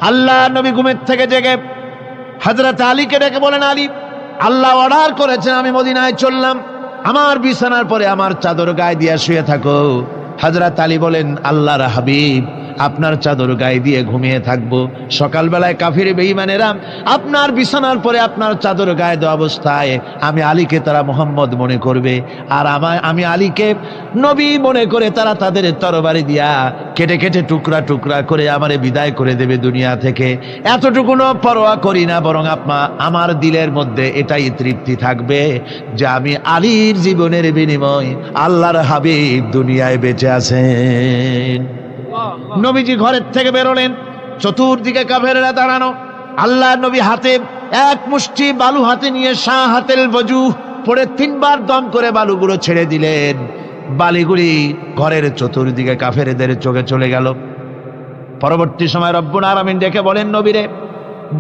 আল্লাহ নবী ঘুমের থেকে জেগে হযরত আলীকে ডেকে বলেন, আলী, আল্লাহ অর্ডার করেছেন আমি মদিনায় চললাম, আমার বিছানার পরে আমার চাদর গায়ে দিয়ে শুয়ে থাকো। হযরত আলী বলেন, আল্লাহর হাবিব, আপনার চাদর গায়ে দিয়ে ঘুমিয়ে থাকবো। সকালবেলায় কাফির বেঈমানেরা আপনার বিছানার পরে আপনার চাদর গায়ে দেওয়া অবস্থায় আমি আলীকে তারা মোহাম্মদ মনে করবে, আর আমি আলীকে নবী মনে করে তারা তাদের তরবারি দিয়া কেটে কেটে টুকরা টুকরা করে আমারে বিদায় করে দেবে দুনিয়া থেকে। এতটুকুনো পরোয়া করি না, বরং আমার দিলের মধ্যে এটাই তৃপ্তি থাকবে যে আমি আলীর জীবনের বিনিময় আল্লাহর হাবিব দুনিয়ায় বেঁচে আছেন। নবীজি ঘরের থেকে বেরোলেন, চতুর্দিকে কাফেররা দাঁড়ানো। আল্লাহ নবী হাতে এক মুষ্টি বালু হাতে নিয়ে শাহাতেল ওযু পড়ে 3 বার দম করে বালুগুলো ছেড়ে দিলেন। বালিগুলি ঘরের চতুর্দিকে কাফেরদের চোখে চলে গেল। পরবর্তী সময় রব্বুল আলামিন ডেকে বলেন, নবীরে,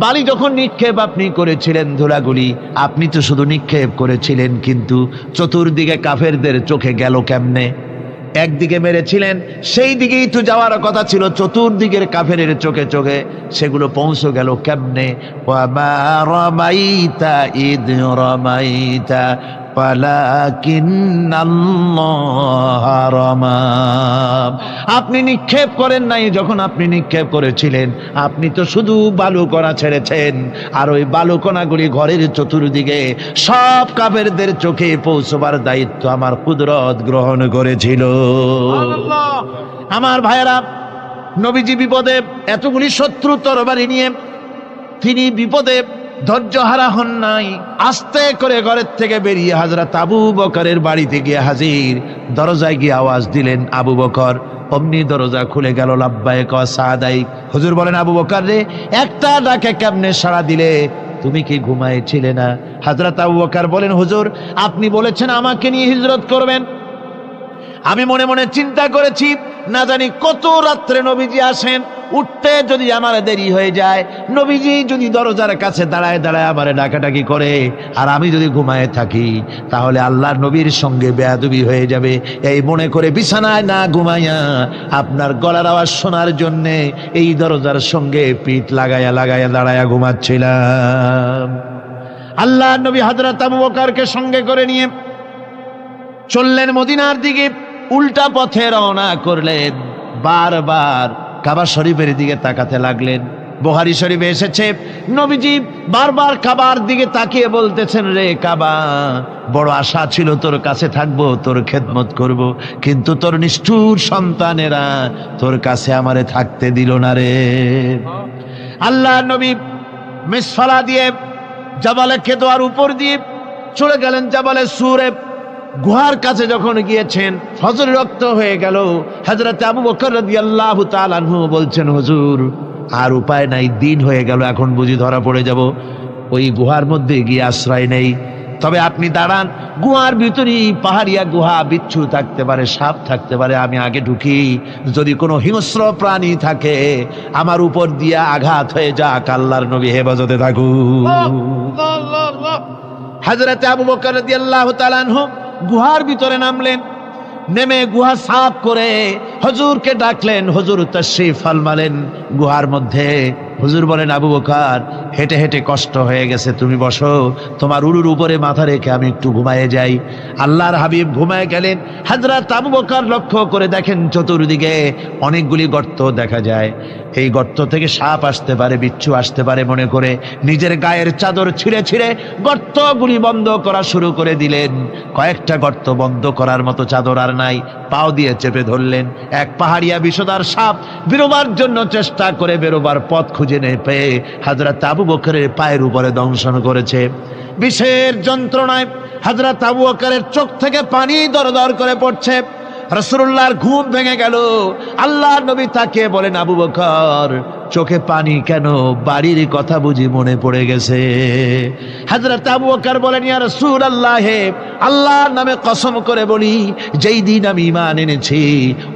বালি যখন নিক্ষেপ আপনি করেছিলেন ধুলাগুলি, আপনি তো শুধু নিক্ষেপ করেছিলেন, কিন্তু চতুর্দিকে কাফেরদের চোখে গেল কেমনে? একদিকে মেরেছিলেন, সেই দিকেই তো যাওয়ার কথা ছিল, চতুর্দিকের কাফেরের চোখে চোখে সেগুলো পৌঁছে গেল কেমনে? ওয়ামা রামাইতা ইদ রামাইতা ওয়ালাকিন্নাল্লাহ রামা। আপনি নিক্ষেপ করেন নাই, যখন আপনি নিক্ষেপ করেছিলেন আপনি তো শুধু বালুকণা ছেড়েছেন, আর ওই বালুকণাগুলি ঘরের চতুর্দিকে সব কাফেরদের চোখে পৌঁছবার দায়িত্ব আমার কুদরত গ্রহণ করেছিল। আমার ভাইয়েরা, নবীজি বিপদে, এতগুলি শত্রু তরবারি নিয়ে তিনি বিপদে ধৈর্য হারা হন নাই। আস্তে করে ঘরের থেকে বেরিয়ে হযরত আবু বকরের বাড়িতে গিয়ে হাজির। দরজায় গিয়ে আওয়াজ দিলেন, আবু বকর। অমনি দরজা খুলে গেল। লাব্বাইক ওয়া সাদাইক। হুজুর বলেন, আবু বকর রে, একটা ডাকে কেমনে সাড়া দিলে? তুমি কি ঘুমাইছিলে না? হযরত আবু বকর বলেন, হুজুর, আপনি বলেছেন আমাকে নিয়ে হিজরত করবেন, আমি মনে মনে চিন্তা করেছি, না জানি কত রাত্রে নবীজি আসেন, উঠতে যদি আমার দেরি হয়ে যায়, নবীজি যদি দরজার কাছে দাঁড়ায় দাঁড়ায় আমারে ডাকাডাকি করে, আর আমি যদি ঘুমায় থাকি, তাহলে আল্লাহর নবীর সঙ্গে বেয়াদবি হয়ে যাবে। এই মনে করে বিছানায় না ঘুমাইয়া আপনার গলার আওয়াজ শোনার জন্যে এই দরজার সঙ্গে পিঠ লাগাইয়া লাগাইয়া দাঁড়াইয়া ঘুমাচ্ছিলাম। আল্লাহর নবী হযরত আবু বকরকে সঙ্গে করে নিয়ে চললেন মদিনার দিকে। উল্টা পথে রওনা করলেন। বারবার কাবা শরীফের দিকে তাকাতে লাগলেন। বুখারী শরীফে এসেছে, নবীজি বারবার কাবার দিকে তাকিয়ে বলতেছেন, রে কাবা, বড় আশা ছিল তোর কাছে থাকবো, তোর খেদমত করব, কিন্তু তোর নিষ্ঠুর সন্তানেরা তোর কাছে আমারে থাকতে দিল না রে। আল্লাহ নবী মিসফালা দিয়ে জাবালে কেদোয়ার উপর দিয়ে চলে গেলেন জাবালে সুরে। গুহার কাছে যখন গিয়েছেন, ফজর রক্ত হয়ে গেল। হযরত আবু বকর রাদিয়াল্লাহু তাআলা আনহু বলছেন, হুজুর, আর উপায় নাই, দিন হয়ে গেল, এখন বুঝি ধরা পড়ে যাব, ওই গুহার মধ্যে গিয়ে আশ্রয় নেই। তবে আপনি দাঁড়ান, গুহার ভিতরেই পাহাড়িয়া গুহা, বিচ্ছু থাকতে পারে, সাপ থাকতে পারে, আমি আগে ঢুকি, যদি কোনো হিংস্র প্রাণী থাকে আমার উপর দিয়া আঘাত হয়ে যাক, আল্লাহর নবী হেফাজতে থাকুন। হযরত আবু বকর রাদিয়াল্লাহু তাআলা আনহু গুহার ভিতরে নামলেন। নেমে গুহা সাফ করে হুজুরকে ডাকলেন। হুজুর তাশরীফ ফরমালেন গুহার মধ্যে। হুজুর বলেন, আবু বকর, হেঁটে হেঁটে কষ্ট হয়ে গেছে, তুমি বসো, তোমার উরুর উপরে মাথা রেখে আমি একটু ঘুমায়ে যাই। আল্লাহর হাবিব ঘুমায় গেলেন। হযরত আবু বকর লক্ষ্য করে দেখেন চতুর্দিকে অনেকগুলি গর্ত দেখা যায়। এই গর্ত থেকে সাপ আসতে পারে, বিচ্ছু আসতে পারে মনে করে নিজের গায়ের চাদর ছিঁড়ে ছিঁড়ে গর্তগুলি বন্ধ করা শুরু করে দিলেন। কয়েকটা গর্ত বন্ধ করার মতো চাদর আর নাই, পাও দিয়ে চেপে ধরলেন। এক পাহাড়িয়া বিষধর সাপ বেরোবার জন্য চেষ্টা করে বেরোবার পথ খুঁজে নেই পেয়ে হযরত আবু বকরের পায়ের উপরে দংশন করেছে। বিষের যন্ত্রণায় হযরত আবু বকরের চোখ থেকে পানি দরদর করে পড়ছে। রাসূলুল্লাহর ঘুম ভেঙে গেল। আল্লাহর নবী তাকে বলেন, আবু বকর, চোখে পানি কেন? বাড়ির কথা বুঝি মনে পড়ে গেছে? হযরত আবু বকর বলেন, ইয়া রাসূলুল্লাহ, আল্লাহর নামে কসম করে বলি, যেই দিন আমি ঈমান এনেছি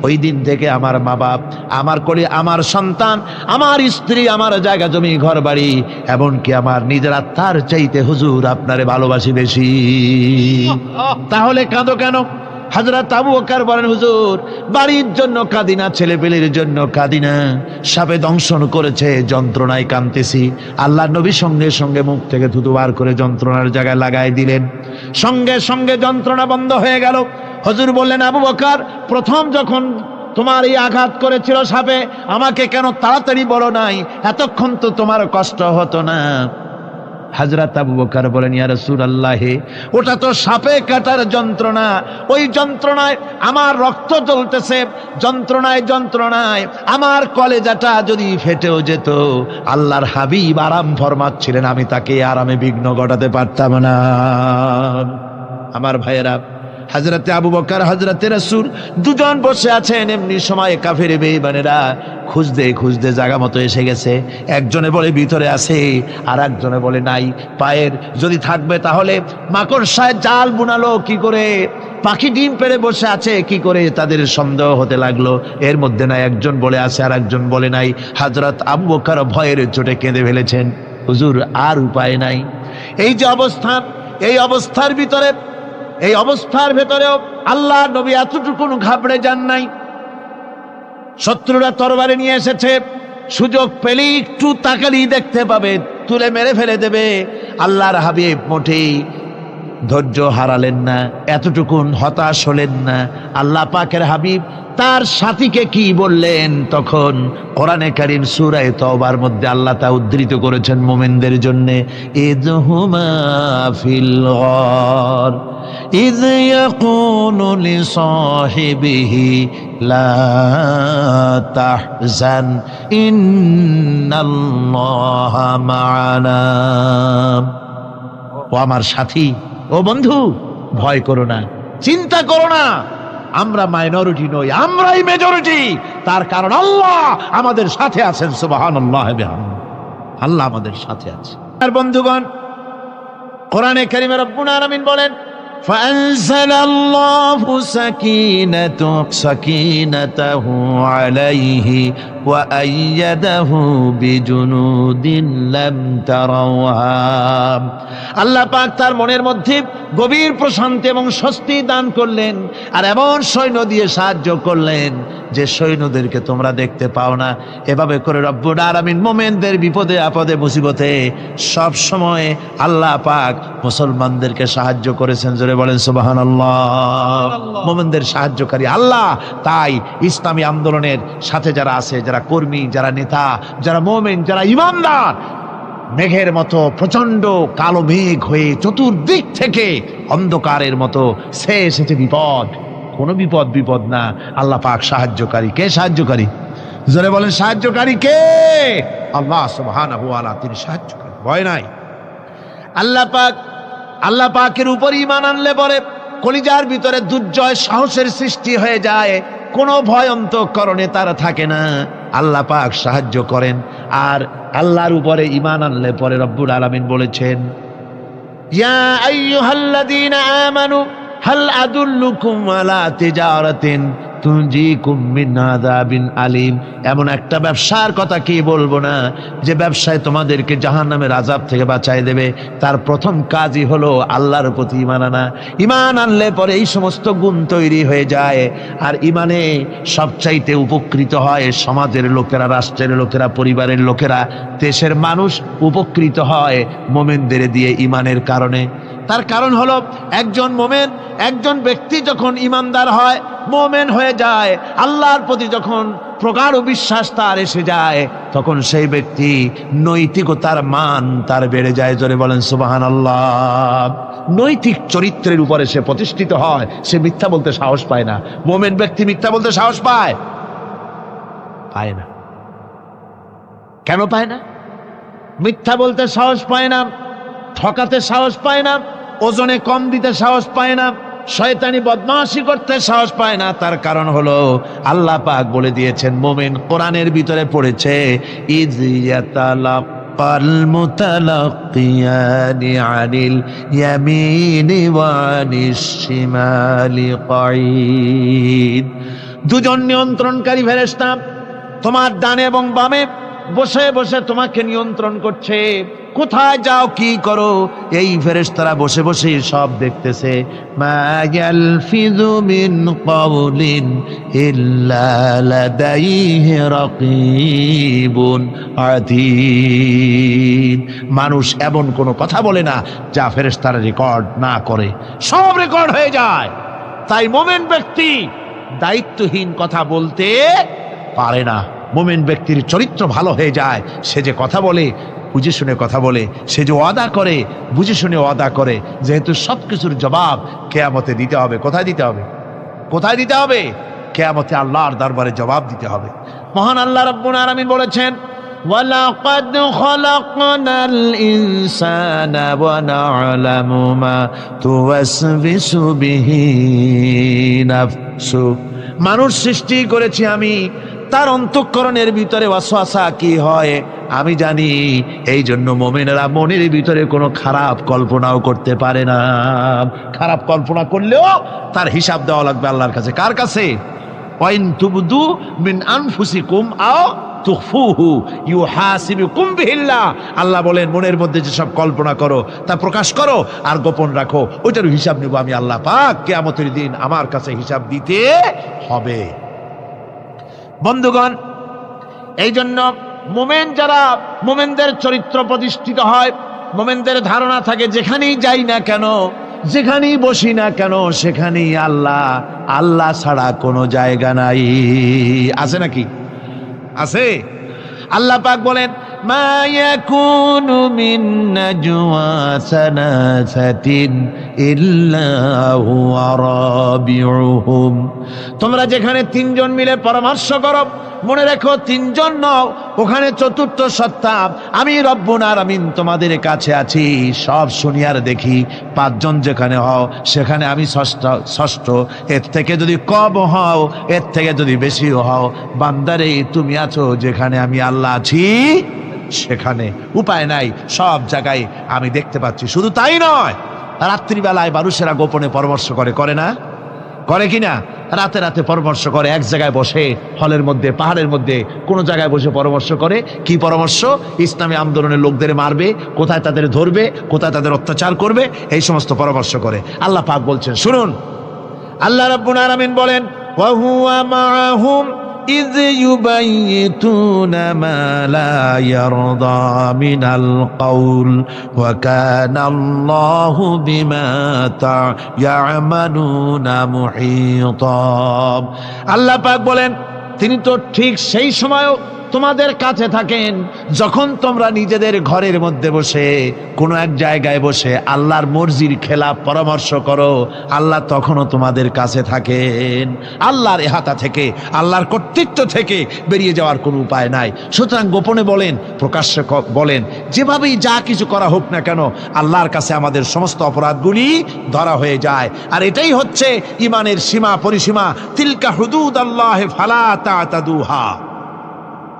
ওই দিন থেকে আমার মা বাপ, আমার কোলে আমার সন্তান, আমার স্ত্রী, আমার জায়গা জমি ঘর বাড়ি, এমনকি আমার নিজের আত্মার চাইতে হুজুর আপনারে ভালোবাসি বেশি। তাহলে কাঁদো কেন? হযরত আবু বকর বলেন, হুজুর বাড়ির জন্য কাঁদি না, ছেলেপেলের জন্য কাঁদি না, সাপে দংশন করেছে, যন্ত্রণায় কাঁদতেছি। আল্লাহ নবী সঙ্গে সঙ্গে মুখ থেকে থুতু বার করে যন্ত্রণার জায়গায় লাগাই দিলেন, সঙ্গে সঙ্গে যন্ত্রণা বন্ধ হয়ে গেল। হুজুর বললেন, আবু বকর প্রথম যখন তোমার এই আঘাত করেছিল সাপে, আমাকে কেন তাড়াতাড়ি বলো নাই? এতক্ষণ তো তোমার কষ্ট হতো না। হযরত আবু বকর বলেন, ইয়া রাসূলুল্লাহ, ওটা তো সাপে কাটার যন্ত্রণা, ওই যন্ত্রণায় আমার রক্ত জ্বলতেছে, যন্ত্রণায় যন্ত্রণায় আমার কলেজাটা যদি ফেটেও যেত। আল্লাহর হাবিব আরাম ফরমাচ্ছিলেন, আমি তাকে আরামে বিঘ্ন ঘটাতে পারতাম না। আমার ভাইয়েরা, হযরতে আবু বকর হযরতে রাসূল দুজন বসে আছেন, এমনি সময় কাফের বেঈমানেরা খুঁজতে খুঁজতে জায়গা মতো এসে গেছে। একজনে বলে ভিতরে আছে, আর একজনে বলে নাই। পায়ের যদি থাকবে তাহলে মাকড়সায় জাল বুনালো কি করে, পাখি ডিম পেড়ে বসে আছে কি করে, তাদের সন্দেহ হতে লাগলো। এর মধ্যে না একজন বলে আছে আর একজন বলে নাই। হযরত আবু বকর ভয়ের চোটে কেঁদে ফেলেছেন, হুজুর আর উপায় নাই। এই যে অবস্থান, এই অবস্থার ভিতরে, এই অবস্থার ভেতরেও আল্লাহ নবী এতটুকু ঘাবড়ে যান নাই। শত্রুরা তরবারি নিয়ে এসেছে, সুযোগ পেলেই একটু তাকালেই দেখতে পাবে, তুলে মেরে ফেলে দেবে। আল্লাহর হাবিব মোটেই ধৈর্য হারালেন না, এতটুকুন হতাশ হলেন না। আল্লাহ পাকের হাবিব তার সাথীকে কি বললেন? তখন কোরআনে কারীম সূরা তাওবার মধ্যে আল্লাহ তা উদ্ধৃত করেছেন মুমিনদের জন্য, ইযহুমা ফিল গার ইয ইয়াকুলু লিসাহিবিহি লা তাহজান ইন্নাল্লাহা মা'ানা। ও আমার সাথী, ও বন্ধু, ভয় করো না, চিন্তা করো না, আমরা মাইনরিটি নই, আমরাই মেজরিটি। তার কারণ আল্লাহ আমাদের সাথে আছেন। সুবহানাল্লাহ, আল্লাহ আমাদের সাথে আছে। আর বন্ধুগণ, কোরআনে কারীমে রব্বুল আলামিন বলেন, فأنزل الله سكينته عليه وأيده بجنود لم تروها। আল্লাহ পাক তার মনের মধ্যে গভীর প্রশান্তি এবং স্বস্তি দান করলেন, আর এমন সৈন্য দিয়ে সাহায্য করলেন যে সৈন্যদেরকে তোমরা দেখতে পাও না। এভাবে করে রব্বুল আলামিন মুমিনদের বিপদে আপদে মুসিবতে সব সময় আল্লাহ পাক মুসলমানদেরকে সাহায্য করেছেন। জোরে বলেন সুবহানাল্লাহ। মুমিনদের সাহায্যকারী আল্লাহ। তাই ইসলামী আন্দোলনের সাথে যারা আছে, যারা কর্মী, যারা নেতা, যারা মুমিন, যারা ঈমানদার, মেঘের মতো প্রচন্ড কালো মেঘ হয়ে চতুর্দিক থেকে অন্ধকারের মতো সে এসেছে বিপদ, কোনো বিপদ না। আল্লাহ পাক সাহায্যকারী। কে সাহায্যকারী? জোরে বলেন, সাহায্যকারী কে? আল্লাহ সুবহানাহু ওয়া তাআলা, তিনি সাহায্যকারী, ভয় নাই। আল্লাহ পাকের উপর ঈমান আনলে পরে কলিজার ভিতরে দুর্জয় সাহসের সৃষ্টি হয়ে যায়, কোনো ভয় অন্তঃকরণে তার থাকে না। আল্লাহ পাক সাহায্য করেন। আর আল্লাহর উপরে ঈমান আনলে পরে রব্বুল আলামিন বলেছেন, ইয়া আইয়ুহাল্লাযীনা আমানু হাল আদুল্লুকুম আলা তিজারাতিন তুনজিকুম মিন আযাবিন আলীম। এমন একটা ব্যবসার কথা কি বলবো না যে ব্যবসায় তোমাদেরকে জাহান্নামের আযাব থেকে বাঁচায় দেবে। তার প্রথম কাজই হলো আল্লাহর প্রতি ঈমান আনা। ঈমান আনলে পরে এই সমস্ত গুণ তৈরি হয়ে যায়। আর ঈমানে সবচাইতে উপকৃত হয় সমাজের লোকেরা, রাষ্ট্রের লোকেরা, পরিবারের লোকেরা, দেশের মানুষ উপকৃত হয় মুমিনদের দিয়ে ঈমানের কারণে। তার কারণ হলো একজন মুমিন, একজন ব্যক্তি যখন ঈমানদার হয়, মুমিন হয়ে যায়, আল্লাহর প্রতি যখন প্রগাঢ় বিশ্বাস তার এসে যায়, তখন সেই ব্যক্তি নৈতিকতার মান তার বেড়ে যায়। জোরে বলেন সুবহানাল্লাহ। নৈতিক চরিত্রের উপরে সে প্রতিষ্ঠিত হয়, সে মিথ্যা বলতে সাহস পায় না। মুমিন ব্যক্তি মিথ্যা বলতে সাহস পায় না। কেন পায় না? মিথ্যা বলতে সাহস পায় না, ঠকাতে সাহস পায় না, ওজনে কম দিতে সাহস পায় না, শয়তানি বদমাশি করতে সাহস পায় না। তার কারণ হলো আল্লাহ পাক বলে দিয়েছেন, মুমিন কোরআনের ভিতরে পড়েছে, ইয ইয়াতালাক্কাল মুতালাক্কিয়ানি আনিল ইয়ামিনি ওয়া আনিশ শিমালি কাঈদ। দুজন নিয়ন্ত্রণকারী ফেরেশতা তোমার ডানে এবং বামে বসে বসে তোমাকে নিয়ন্ত্রণ করছে। কোথায় যাও, কি করো, এই ফেরেশতারা বসে বসে সব দেখতেছে। মা ইয়ালফিযু মিন কাওলিন ইল্লা লাদাইহি রাকীবুন আতীদ। মানুষ এমন কোনো কথা বলে না যা ফেরেশতারা রেকর্ড না করে, সব রেকর্ড হয়ে যায়। তাই মুমিন ব্যক্তি দায়িত্বহীন কথা বলতে পারে না। মুমিন ব্যক্তির চরিত্র ভালো হয়ে যায়, সে যে কথা বলে বুঝে শুনে কথা বলে, সে যে ওয়াদা করে বুঝে শুনে ওয়াদা করে, যেহেতু সবকিছুর জবাব কিয়ামতে দিতে হবে। কোথায় দিতে হবে? কোথায় দিতে হবে? কিয়ামতে আল্লাহর দরবারে জবাব দিতে হবে। মহান আল্লাহ রাব্বুল আলামিন বলেছেন, ওয়ালাকাদ খালাকনাল ইনসানা ওয়া না'লামু মা তুওয়াসবিসু বিহি নাফসু। মানুষ সৃষ্টি করেছি আমি, তার অন্তঃকরণের ভিতরে ওয়াসওয়াসা কি হয় আমি জানি। এই জন্য মুমিনেরা মনের ভিতরে কোনো খারাপ কল্পনাও করতে পারে না। খারাপ কল্পনা করলেও তার হিসাব দেওয়া লাগবে আল্লাহর কাছে। কার কাছে? ওয়াইন তুবদু মিন আনফুসিকুম আও তুখফুহু ইউহাসিবুকুম বিহিল্লাহ। আল্লাহ বলেন, মনের মধ্যে যেসব কল্পনা করো তা প্রকাশ করো আর গোপন রাখো, ওইটার হিসাব নেব আমি আল্লাহ পাক। কিয়ামতের দিন আমার কাছে হিসাব দিতে হবে। বন্ধুগণ, এই জন্য মুমিন যারা, মুমিনদের চরিত্র প্রতিষ্ঠিত হয়, মুমিনদের ধারণা থাকে যেখানেই যাই না কেন, যেখানেই বসি না কেন, সেখানেই আল্লাহ, আল্লাহ ছাড়া কোনো জায়গা নাই। আছে নাকি? আছে। আল্লাহ পাক বলেন, মা ইয়াকুনু মিন নাজওয়া সালাসাতিন ইল্লা হুয়া রাবিউহুম। তোমরা যেখানে তিনজন মিলে পরামর্শ করো, মনে রেখো তিনজন নও, ওখানে চতুর্থ সত্তা আমি রব্বুল আলামিন তোমাদের কাছে আছি। সব শুনি আর দেখি, পাঁচজন যেখানে হও সেখানে আমি ষষ্ঠ। এর থেকে যদি কম হও, এর থেকে যদি বেশি হও, বান্দারে তুমি আছো যেখানে আমি আল্লাহ আছি সেখানে। উপায় নাই, সব জায়গায় আমি দেখতে পাচ্ছি। শুধু তাই নয়, রাত্রিবেলায় মানুষেরা গোপনে পরামর্শ করে, করে না? করে কিনা? রাতে রাতে পরামর্শ করে, এক জায়গায় বসে, হলের মধ্যে, পাহাড়ের মধ্যে, কোনো জায়গায় বসে পরামর্শ করে। কি পরামর্শ? ইসলামী আন্দোলনের লোকদের মারবে, কোথায় তাদের ধরবে, কোথায় তাদের অত্যাচার করবে, এই সমস্ত পরামর্শ করে। আল্লাহ পাক বলছেন, শুনুন, আল্লাহ রাব্বুল আলামিন বলেন, ওয়া হুয়া মাআহুম إذ يبيتون ما لا يرضى من القول وكان الله بما يعملون محيطا। আল্লাহ পাক বলেন, তিনি তো ঠিক সেই সময়ও তোমাদের কাছে থাকেন যখন তোমরা নিজেদের ঘরের মধ্যে বসে, কোনো এক জায়গায় বসে আল্লাহর মর্জির খেলাফ পরামর্শ করো, আল্লাহ তখনও তোমাদের কাছে থাকেন। আল্লাহর ইহাতা থেকে, আল্লাহর কর্তৃত্ব থেকে বেরিয়ে যাওয়ার কোনো উপায় নাই। সুতরাং গোপনে বলেন, প্রকাশ্যে বলেন, যেভাবেই যা কিছু করা হোক না কেন, আল্লাহর কাছে আমাদের সমস্ত অপরাধগুলি ধরা হয়ে যায়। আর এটাই হচ্ছে ইমানের সীমা পরিসীমা। তিলকা হুদুদাল্লাহ ফালা তা'তাদুহা।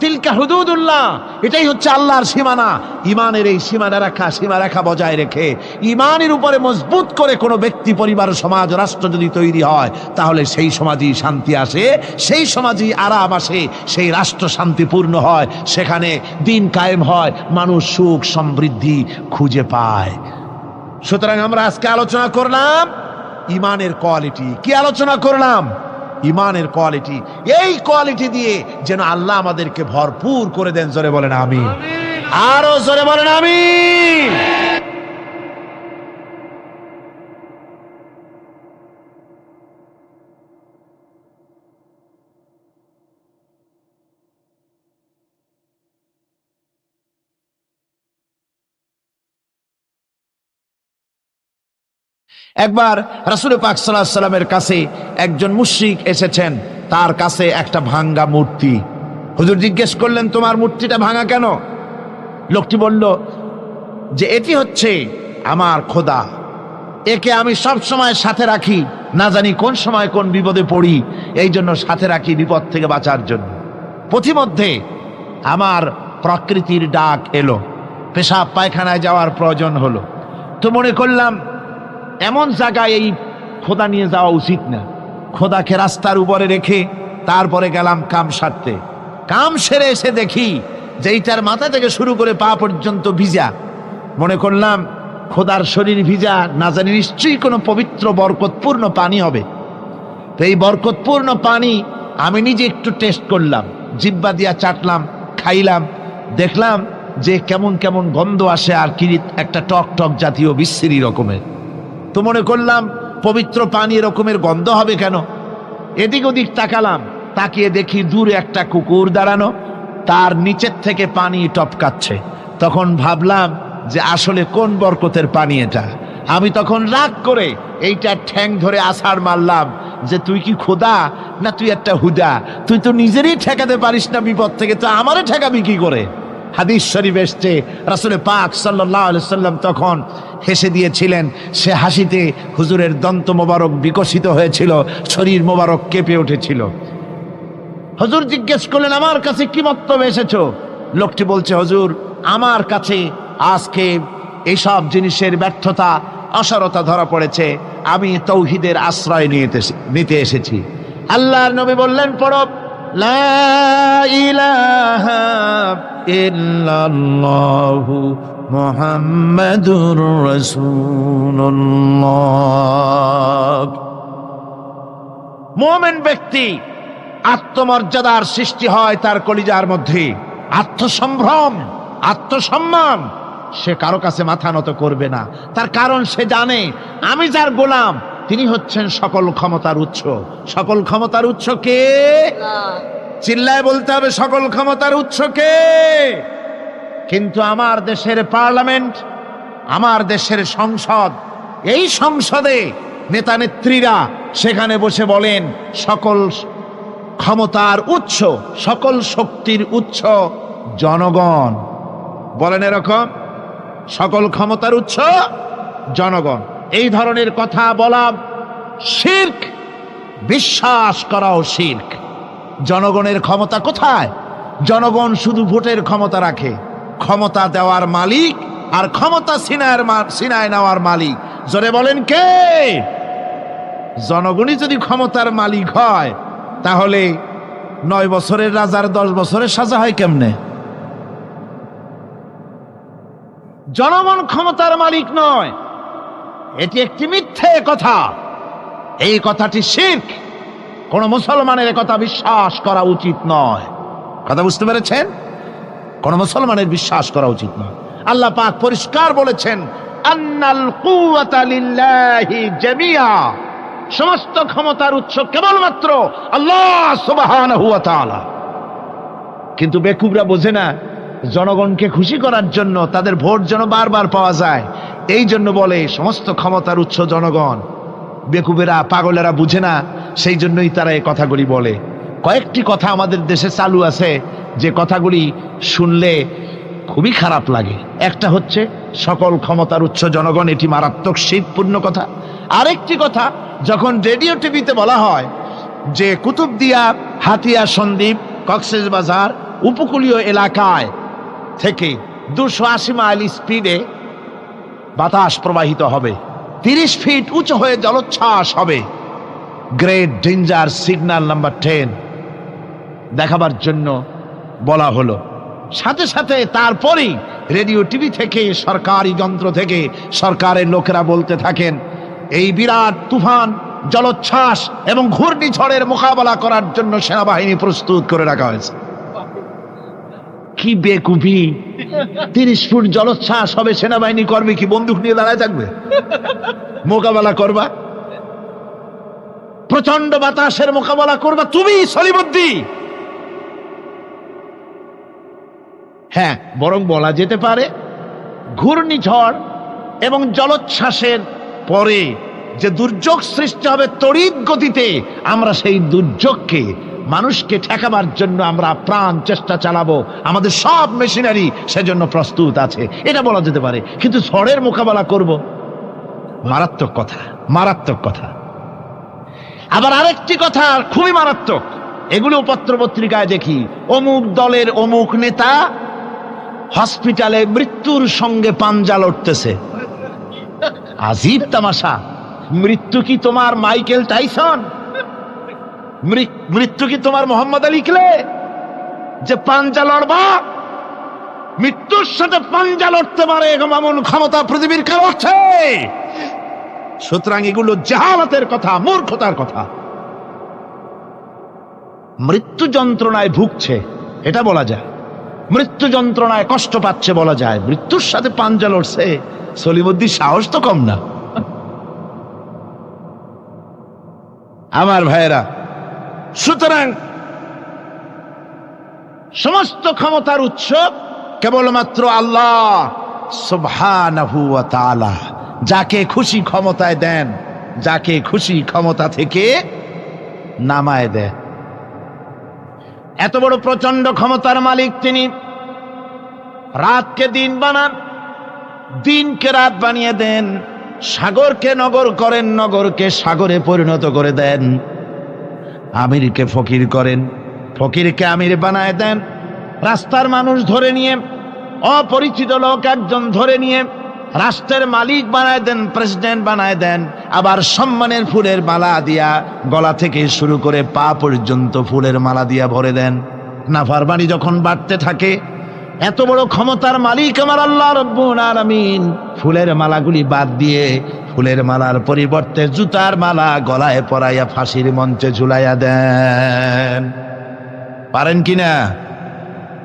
তিলকা হুদুদুল্লাহ, এটাই হচ্ছে আল্লাহর সীমানা। ইমানের এই সীমারেখা বজায় রেখে, ইমানের উপরে মজবুত করে কোনো ব্যক্তি, পরিবার, সমাজ, রাষ্ট্র যদি তৈরি হয়, তাহলে সেই সমাজই শান্তি আসে, সেই সমাজই আরাম আসে, সেই রাষ্ট্র শান্তিপূর্ণ হয়, সেখানে দিন কায়েম হয়, মানুষ সুখ সমৃদ্ধি খুঁজে পায়। সুতরাং আমরা আজকে আলোচনা করলাম ইমানের কোয়ালিটি। কি আলোচনা করলাম? ইমানের কোয়ালিটি। এই কোয়ালিটি দিয়ে যেন আল্লাহ আমাদেরকে ভরপুর করে দেন। জোরে বলেন আমিন। আরো জোরে বলেন আমিন। একবার রাসূল পাক সাল্লাল্লাহু আলাইহি সাল্লামের কাছে একজন মুশরিক এসেছেন, তার কাছে একটা ভাঙ্গা মূর্তি। হুজুর জিজ্ঞেস করলেন, তোমার মূর্তিটা ভাঙা কেন? লোকটি বলল যে এটি হচ্ছে আমার খোদা, একে আমি সব সময় সাথে রাখি, না জানি কোন সময় কোন বিপদে পড়ি, এই জন্য সাথে রাখি বিপদ থেকে বাঁচার জন্য। পথিমধ্যে আমার প্রকৃতির ডাক এলো, পেশাব পায়খানায় যাওয়ার প্রয়োজন হলো, তো মনে করলাম এমন জায়গায় এই খোদা নিয়ে যাওয়া উচিত না। খোদাকে রাস্তার উপরে রেখে তারপরে গেলাম কাম সারতে। কাম সেরে এসে দেখি যে এইটার মাথা থেকে শুরু করে পা পর্যন্ত ভিজা, মনে করলাম খোদার শরীর ভিজা, না জানি নিশ্চয়ই কোনো পবিত্র বরকতপূর্ণ পানি হবে। তো এই বরকতপূর্ণ পানি আমি নিজে একটু টেস্ট করলাম, জিব্বা দিয়া চাটলাম, খাইলাম, দেখলাম যে কেমন কেমন গন্ধ আসে, আর কি একটা টক টক জাতীয় বিশ্রী রকমের। তো মনে করলাম পবিত্র পানি এরকমের গন্ধ হবে কেন? এদিক ওদিক তাকালাম, তাকিয়ে দেখি দূরে একটা কুকুর দাঁড়ানো, তার নিচের থেকে পানি টপকাচ্ছে। তখন ভাবলাম যে আসলে কোন বরকতের পানি এটা। আমি তখন রাগ করে এইটা ঠ্যাং ধরে আছাড় মারলাম যে তুই কি খোদা না তুই একটা হুদা? তুই তো নিজেরই ঠেকাতে পারিস না বিপদ থেকে, তো আমারে ঠেকাবি কি করে? হাদিস শরীফ এসছে, রাসূল পাক সাল্লাল্লাহু আলাইহি সাল্লাম তখন হেসে দিয়েছিলেন। সে হাসিতে হুজুরের দন্ত মোবারক বিকশিত হয়েছিল, শরীর মোবারক কেঁপে উঠেছিল। হুজুর জিজ্ঞেস করলেন, আমার কাছে কি মন্তব্য এসেছো? লোকটি বলছে, হুজুর আমার কাছে আজকে এইসব জিনিসের ব্যর্থতা, অসারতা ধরা পড়েছে, আমি তৌহিদের আশ্রয় নিতে এসেছি। আল্লাহর নবী বললেন, পড়ো লা ইলাহা ইল্লাল্লাহু মুহাম্মাদুর রাসূলুল্লাহ। মুমিন ব্যক্তি আত্মমর্যাদার সৃষ্টি হয় তার কলিজার মধ্যে, আত্মসম্ভ্রম, আত্মসম্মান। সে কারো কাছে মাথা নত করবে না, তার কারণ সে জানে আমি যার গোলাম তিনি হচ্ছেন সকল ক্ষমতার উৎস। সকল ক্ষমতার উৎস কে? চিল্লায় বলতে হবে, সকল ক্ষমতার উৎস কে? কিন্তু আমার দেশের পার্লামেন্ট, আমার দেশের সংসদ, এই সংসদে নেতা নেত্রীরা সেখানে বসে বলেন সকল ক্ষমতার উৎস, সকল শক্তির উৎস জনগণ। বলেন এরকম, সকল ক্ষমতার উৎস জনগণ। এই ধরনের কথা বলা শিরক, বিশ্বাস করাও শিরক। জনগণের ক্ষমতা কোথায়? জনগণ শুধু ভোটের ক্ষমতা রাখে, ক্ষমতা দেওয়ার মালিক আর ক্ষমতা ছিনায় নেওয়ার মালিক জোরে বলেন কে? জনগণই যদি ক্ষমতার মালিক হয় তাহলে 9 বছরের রাজার 10 বছরের সাজা হয় কেমনে? জনগণ ক্ষমতার মালিক নয়, এটি একটি মিথ্যে কথা। এই কথাটি শিরক, কোন মুসলমানের কথা বিশ্বাস করা উচিত নয়। কথা বুঝতে পেরেছেন? কোন মুসলমানের বিশ্বাস করা উচিত নয়। আল্লাহ পাক পরিষ্কার বলেছেন, আন্নাল কুওয়াতা লিল্লাহি জামিআ, সমস্ত ক্ষমতার উৎস কেবলমাত্র আল্লাহ সুবহানাহু ওয়া তাআলা। কিন্তু বেকুবরা বোঝে না, জনগণকে খুশি করার জন্য, তাদের ভোট যেন বারবার পাওয়া যায়, এই জন্য বলে সমস্ত ক্ষমতার উৎস জনগণ। বেকুবেরা, পাগলেরা বুঝে না, সেই জন্যই তারা এই কথাগুলি বলে। কয়েকটি কথা আমাদের দেশে চালু আছে যে কথাগুলি শুনলে খুবই খারাপ লাগে। একটা হচ্ছে সকল ক্ষমতার উৎস জনগণ, এটি মারাত্মক শিরকপূর্ণ কথা। আরেকটি কথা, যখন রেডিও টিভিতে বলা হয় যে কুতুবদিয়া, হাতিয়া সন্দ্বীপ, কক্সবাজার উপকূলীয় এলাকায় থেকে 280 মাইল স্পিডে বাতাস প্রবাহিত হবে, 30 ফিট উঁচু হয়ে জলোচ্ছ্বাস হবে, গ্রেট ডেঞ্জার সিগন্যাল নাম্বার 10 দেখাবার জন্য বলা হলো। সাথে সাথে তারপরেই রেডিও টিভি থেকে, সরকারি যন্ত্র থেকে সরকারের লোকেরা বলতে থাকেন, এই বিরাট তুফান, জলোচ্ছ্বাস এবং ঘূর্ণিঝড়ের মোকাবেলা করার জন্য সেনাবাহিনী প্রস্তুত করে রাখা হয়েছে। কি বেকুবি! 30 ফুট জলোচ্ছ্বাস হবে, সেনাবাহিনী করবে কি? বন্দুক নিয়ে দাঁড়ায় থাকবে? মোকাবেলা করবা? প্রচন্ড বাতাসের মোকাবেলা করবা তুমি সলিমুদ্দি? হ্যাঁ, বরং বলা যেতে পারে ঘূর্ণিঝড় এবং জলোচ্ছ্বাসের পরে যে দুর্যোগ সৃষ্টি হবে তড়িৎ গতিতে, আমরা সেই দুর্যোগকে, মানুষকে ঠেকাবার জন্য আমরা প্রাণ চেষ্টা চালাবো, আমাদের সব মেশিনারি সেজন্য প্রস্তুত আছে, এটা বলা যেতে পারে। কিন্তু ঝড়ের মোকাবেলা করব, মারাত্মক কথা, মারাত্মক কথা। আবার আরেকটি কথা খুবই মারাত্মক, এগুলো পত্র পত্রিকায় দেখি, অমুক দলের অমুক নেতা হসপিটালে মৃত্যুর সঙ্গে পাঞ্জা লড়তেছে। আজীব তামাশা! মৃত্যু কি তোমার মাইকেল টাইসন? মৃত্যু কি তোমার মোহাম্মদ আলী ক্লে যে পাঞ্জা লড়বা? মৃত্যুর সাথে পাঞ্জা লড়তে পারে এমন ক্ষমতা পৃথিবীর কেউ আছে? সুতরাং এগুলো জাহালাতের কথা, মূর্খতার কথা। মৃত্যু যন্ত্রণায় ভুগছে এটা বলা যায়, মৃত্যু যন্ত্রণায় কষ্ট পাচ্ছে বলা যায়, মৃত্যুর সাথে পাঞ্জা লড়ছে সলিমুদ্দিন সাহস তো কম না। আমার ভাইয়েরা, সুতরাং সমস্ত ক্ষমতার উৎস কেবলমাত্র আল্লাহ সুবহানাহু ওয়া তাআলা। যাকে খুশি ক্ষমতায় দেন, যাকে খুশি ক্ষমতা থেকে নামায় দেন। এত বড় প্রচন্ড ক্ষমতার মালিক তিনি। রাতকে দিন বানান, দিনকে রাত বানিয়ে দেন, সাগরকে নগর করেন, নগরকে সাগরে পরিণত করে দেন, আমিরকে ফকির করেন, ফকিরকে আমির বানায় দেন, রাস্তার মানুষ ধরে নিয়ে, অপরিচিত লোক একজন ধরে নিয়ে রাষ্ট্রের মালিক বানায় দেন, প্রেসিডেন্ট বানায় দেন। আবার সম্মানের ফুলের মালা দিয়া গলা থেকে শুরু করে পা পর্যন্ত ফুলের মালা দিয়া ভরে দেন। নাফরমানি যখন বাড়তে থাকে, এত বড় ক্ষমতার মালিক আমার আল্লাহ রব্বুল আলামিন ফুলের মালাগুলি বাদ দিয়ে ফুলের মালার পরিবর্তে জুতার মালা গলায় পরাইয়া ফাঁসির মঞ্চে ঝুলাইয়া দেন। পারেন কিনা?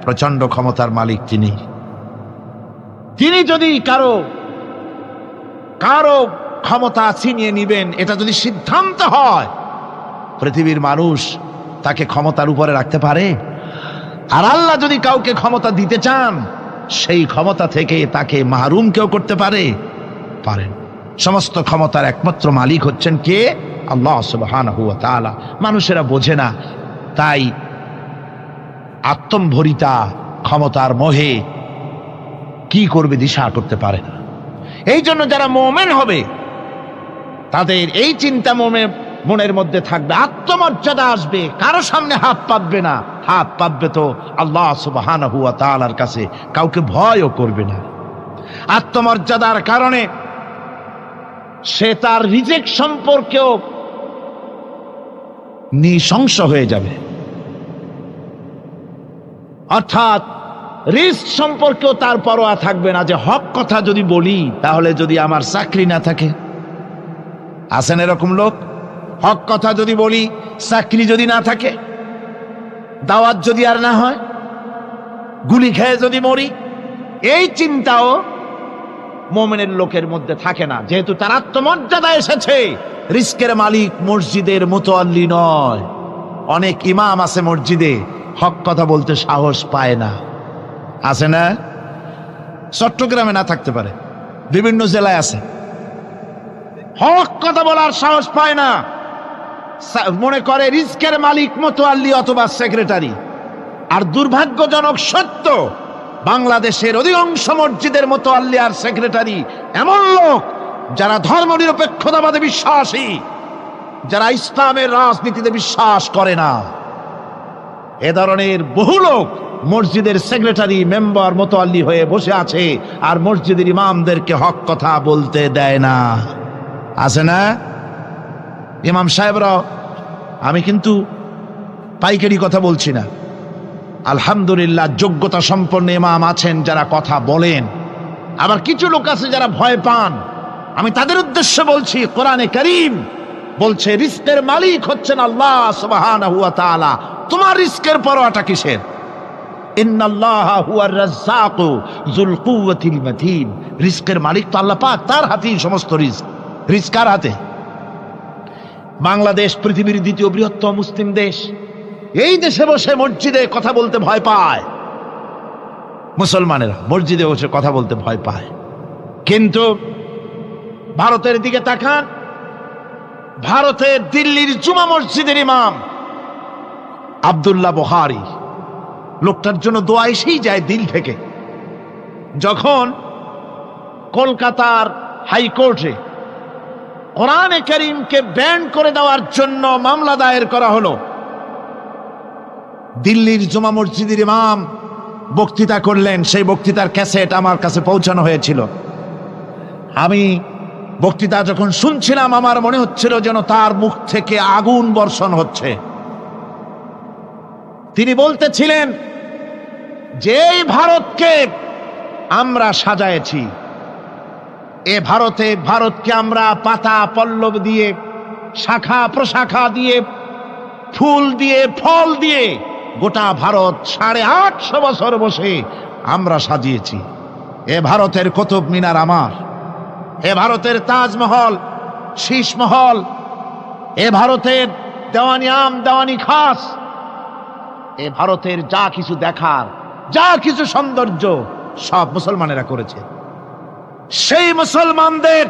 প্রচন্ড ক্ষমতার মালিক তিনি। তিনি যদি কারো ক্ষমতা ছিনিয়ে নিবেন, এটা যদি সিদ্ধান্ত হয়, পৃথিবীর মানুষ তাকে ক্ষমতার উপরে রাখতে পারে? আর আল্লাহ যদি কাউকে ক্ষমতা দিতে চান, সেই ক্ষমতা থেকে তাকে মাহরুম কেউ করতে পারে? পারেন। সমস্ত ক্ষমতার একমাত্র মালিক হচ্ছেন কে? আল্লাহ সুবহানাহু ওয়া তাআলা। মানুষেরা বোঝে না, তাই আত্মম্ভরিতা ক্ষমতার মোহে কি করবে দিশা করতে পারে না। এই জন্য যারা মুমিন হবে তাদের এই চিন্তা মনের মধ্যে থাকবে, আত্মমর্যাদা আসবে, কারো সামনে হাত পাতবে না, হাত পাতবে তো আল্লাহ সুবহানাহু ওয়া তাআলার কাছে, কাউকে ভয়ও করবে না। আত্মমর্যাদার কারণে সে তার রিজিক সম্পর্কেও নৃশংস হয়ে যাবে, অর্থাৎ রিস্ক সম্পর্কেও তার পরোয়া থাকবে না, যে হক কথা যদি বলি তাহলে যদি আমার চাকরি না থাকে। আছেন এরকম লোক? হক কথা যদি বলি, চাকরি যদি না থাকে, দাওয়াত যদি আর না হয়, গুলি খেয়ে যদি মরি, এই চিন্তাও মুমিনের লোকের মধ্যে থাকে না, যেহেতু তার আত্মমর্যাদা এসেছে। রিস্কের মালিক মসজিদের মুতাল্লি নয়। অনেক ইমাম আছে মসজিদে, হক কথা বলতে সাহস পায় না। আছে না? চট্টগ্রামে না থাকতে পারে, বিভিন্ন জেলায় আছে, হক কথা বলার সাহস পায় না। মনে করে রিস্কের মালিক মুতাল্লি অথবা সেক্রেটারি। আর দুর্ভাগ্যজনক সত্য, বাংলাদেশের অধিকাংশ মসজিদের মুতাল্লি আর সেক্রেটারি এমন লোক যারা ধর্মনিরপেক্ষতাবাদে বিশ্বাসী, যারা ইসলামের রাজনীতিতে বিশ্বাস করে না। এ ধরনের বহু লোক মসজিদের সেক্রেটারি, মেম্বার, মুতাল্লি হয়ে বসে আছে, আর মসজিদের ইমামদেরকে হক কথা বলতে দেয় না। আছে না? ইমাম সাহেবরা, আমি কিন্তু পাইকারি কথা বলছি না, আলহামদুলিল্লাহ যোগ্যতা সম্পন্ন ইমাম আছেন যারা কথা বলেন। আবার কিছু লোক আছে যারা ভয় পান, আমি তাদের উদ্দেশ্যে বলছি, কোরআনে কারীম বলছে রিস্কের মালিক হচ্ছেন আল্লাহ সুবহানাহু ওয়া তাআলা। তোমার রিস্কের পরোয়াটা কিসের? ইন্নাল্লাহা হুয়ার রাজ্জাকু যুল কুওয়াতিল মাতিন। রিস্কের মালিক তো আল্লাহ পাক, তার হাতেই সমস্ত রিস্ক। রিস্ক কার হাতে? বাংলাদেশ পৃথিবীর দ্বিতীয় বৃহত্তম মুসলিম দেশ। এই দেশে বসে মসজিদে কথা বলতে ভয় পায়, মুসলমানেরা মসজিদে বসে কথা বলতে ভয় পায়। কিন্তু ভারতের দিকে তাকান, ভারতের দিল্লির জুমা মসজিদের ইমাম আব্দুল্লাহ বুখারী, লোকটার জন্য দোয়া এসেই যায় দিল থেকে। যখন কলকাতার হাইকোর্টে কোরআনে কারীমকে ব্যান করে দেওয়ার জন্য মামলা দায়ের করা হলো, দিল্লির জুমা মসজিদের ইমাম বক্তৃতা করলেন। সেই বক্তৃতার ক্যাসেট আমার কাছে পৌঁছানো হয়েছিল। আমি বক্তৃতা যখন শুনছিলাম, আমার মনে হচ্ছিল যেন তার মুখ থেকে আগুন বর্ষণ হচ্ছে। তিনি বলতেছিলেন যেই ভারতকে আমরা সাজায়েছি, এ ভারতকে আমরা পাতা পল্লব দিয়ে, শাখা প্রশাখা দিয়ে, ফুল দিয়ে, ফল দিয়ে গোটা ভারত 850 বছর বসে আমরা সাজিয়েছি। এ ভারতের কুতুব মিনার আমার, এ ভারতের তাজমহল, শীষমহল, এ ভারতের দেওয়ানি আম, দেওয়ানি খাস, এ ভারতের যা কিছু দেখার, যা কিছু সৌন্দর্য সব মুসলমানেরা করেছে। সেই মুসলমানদের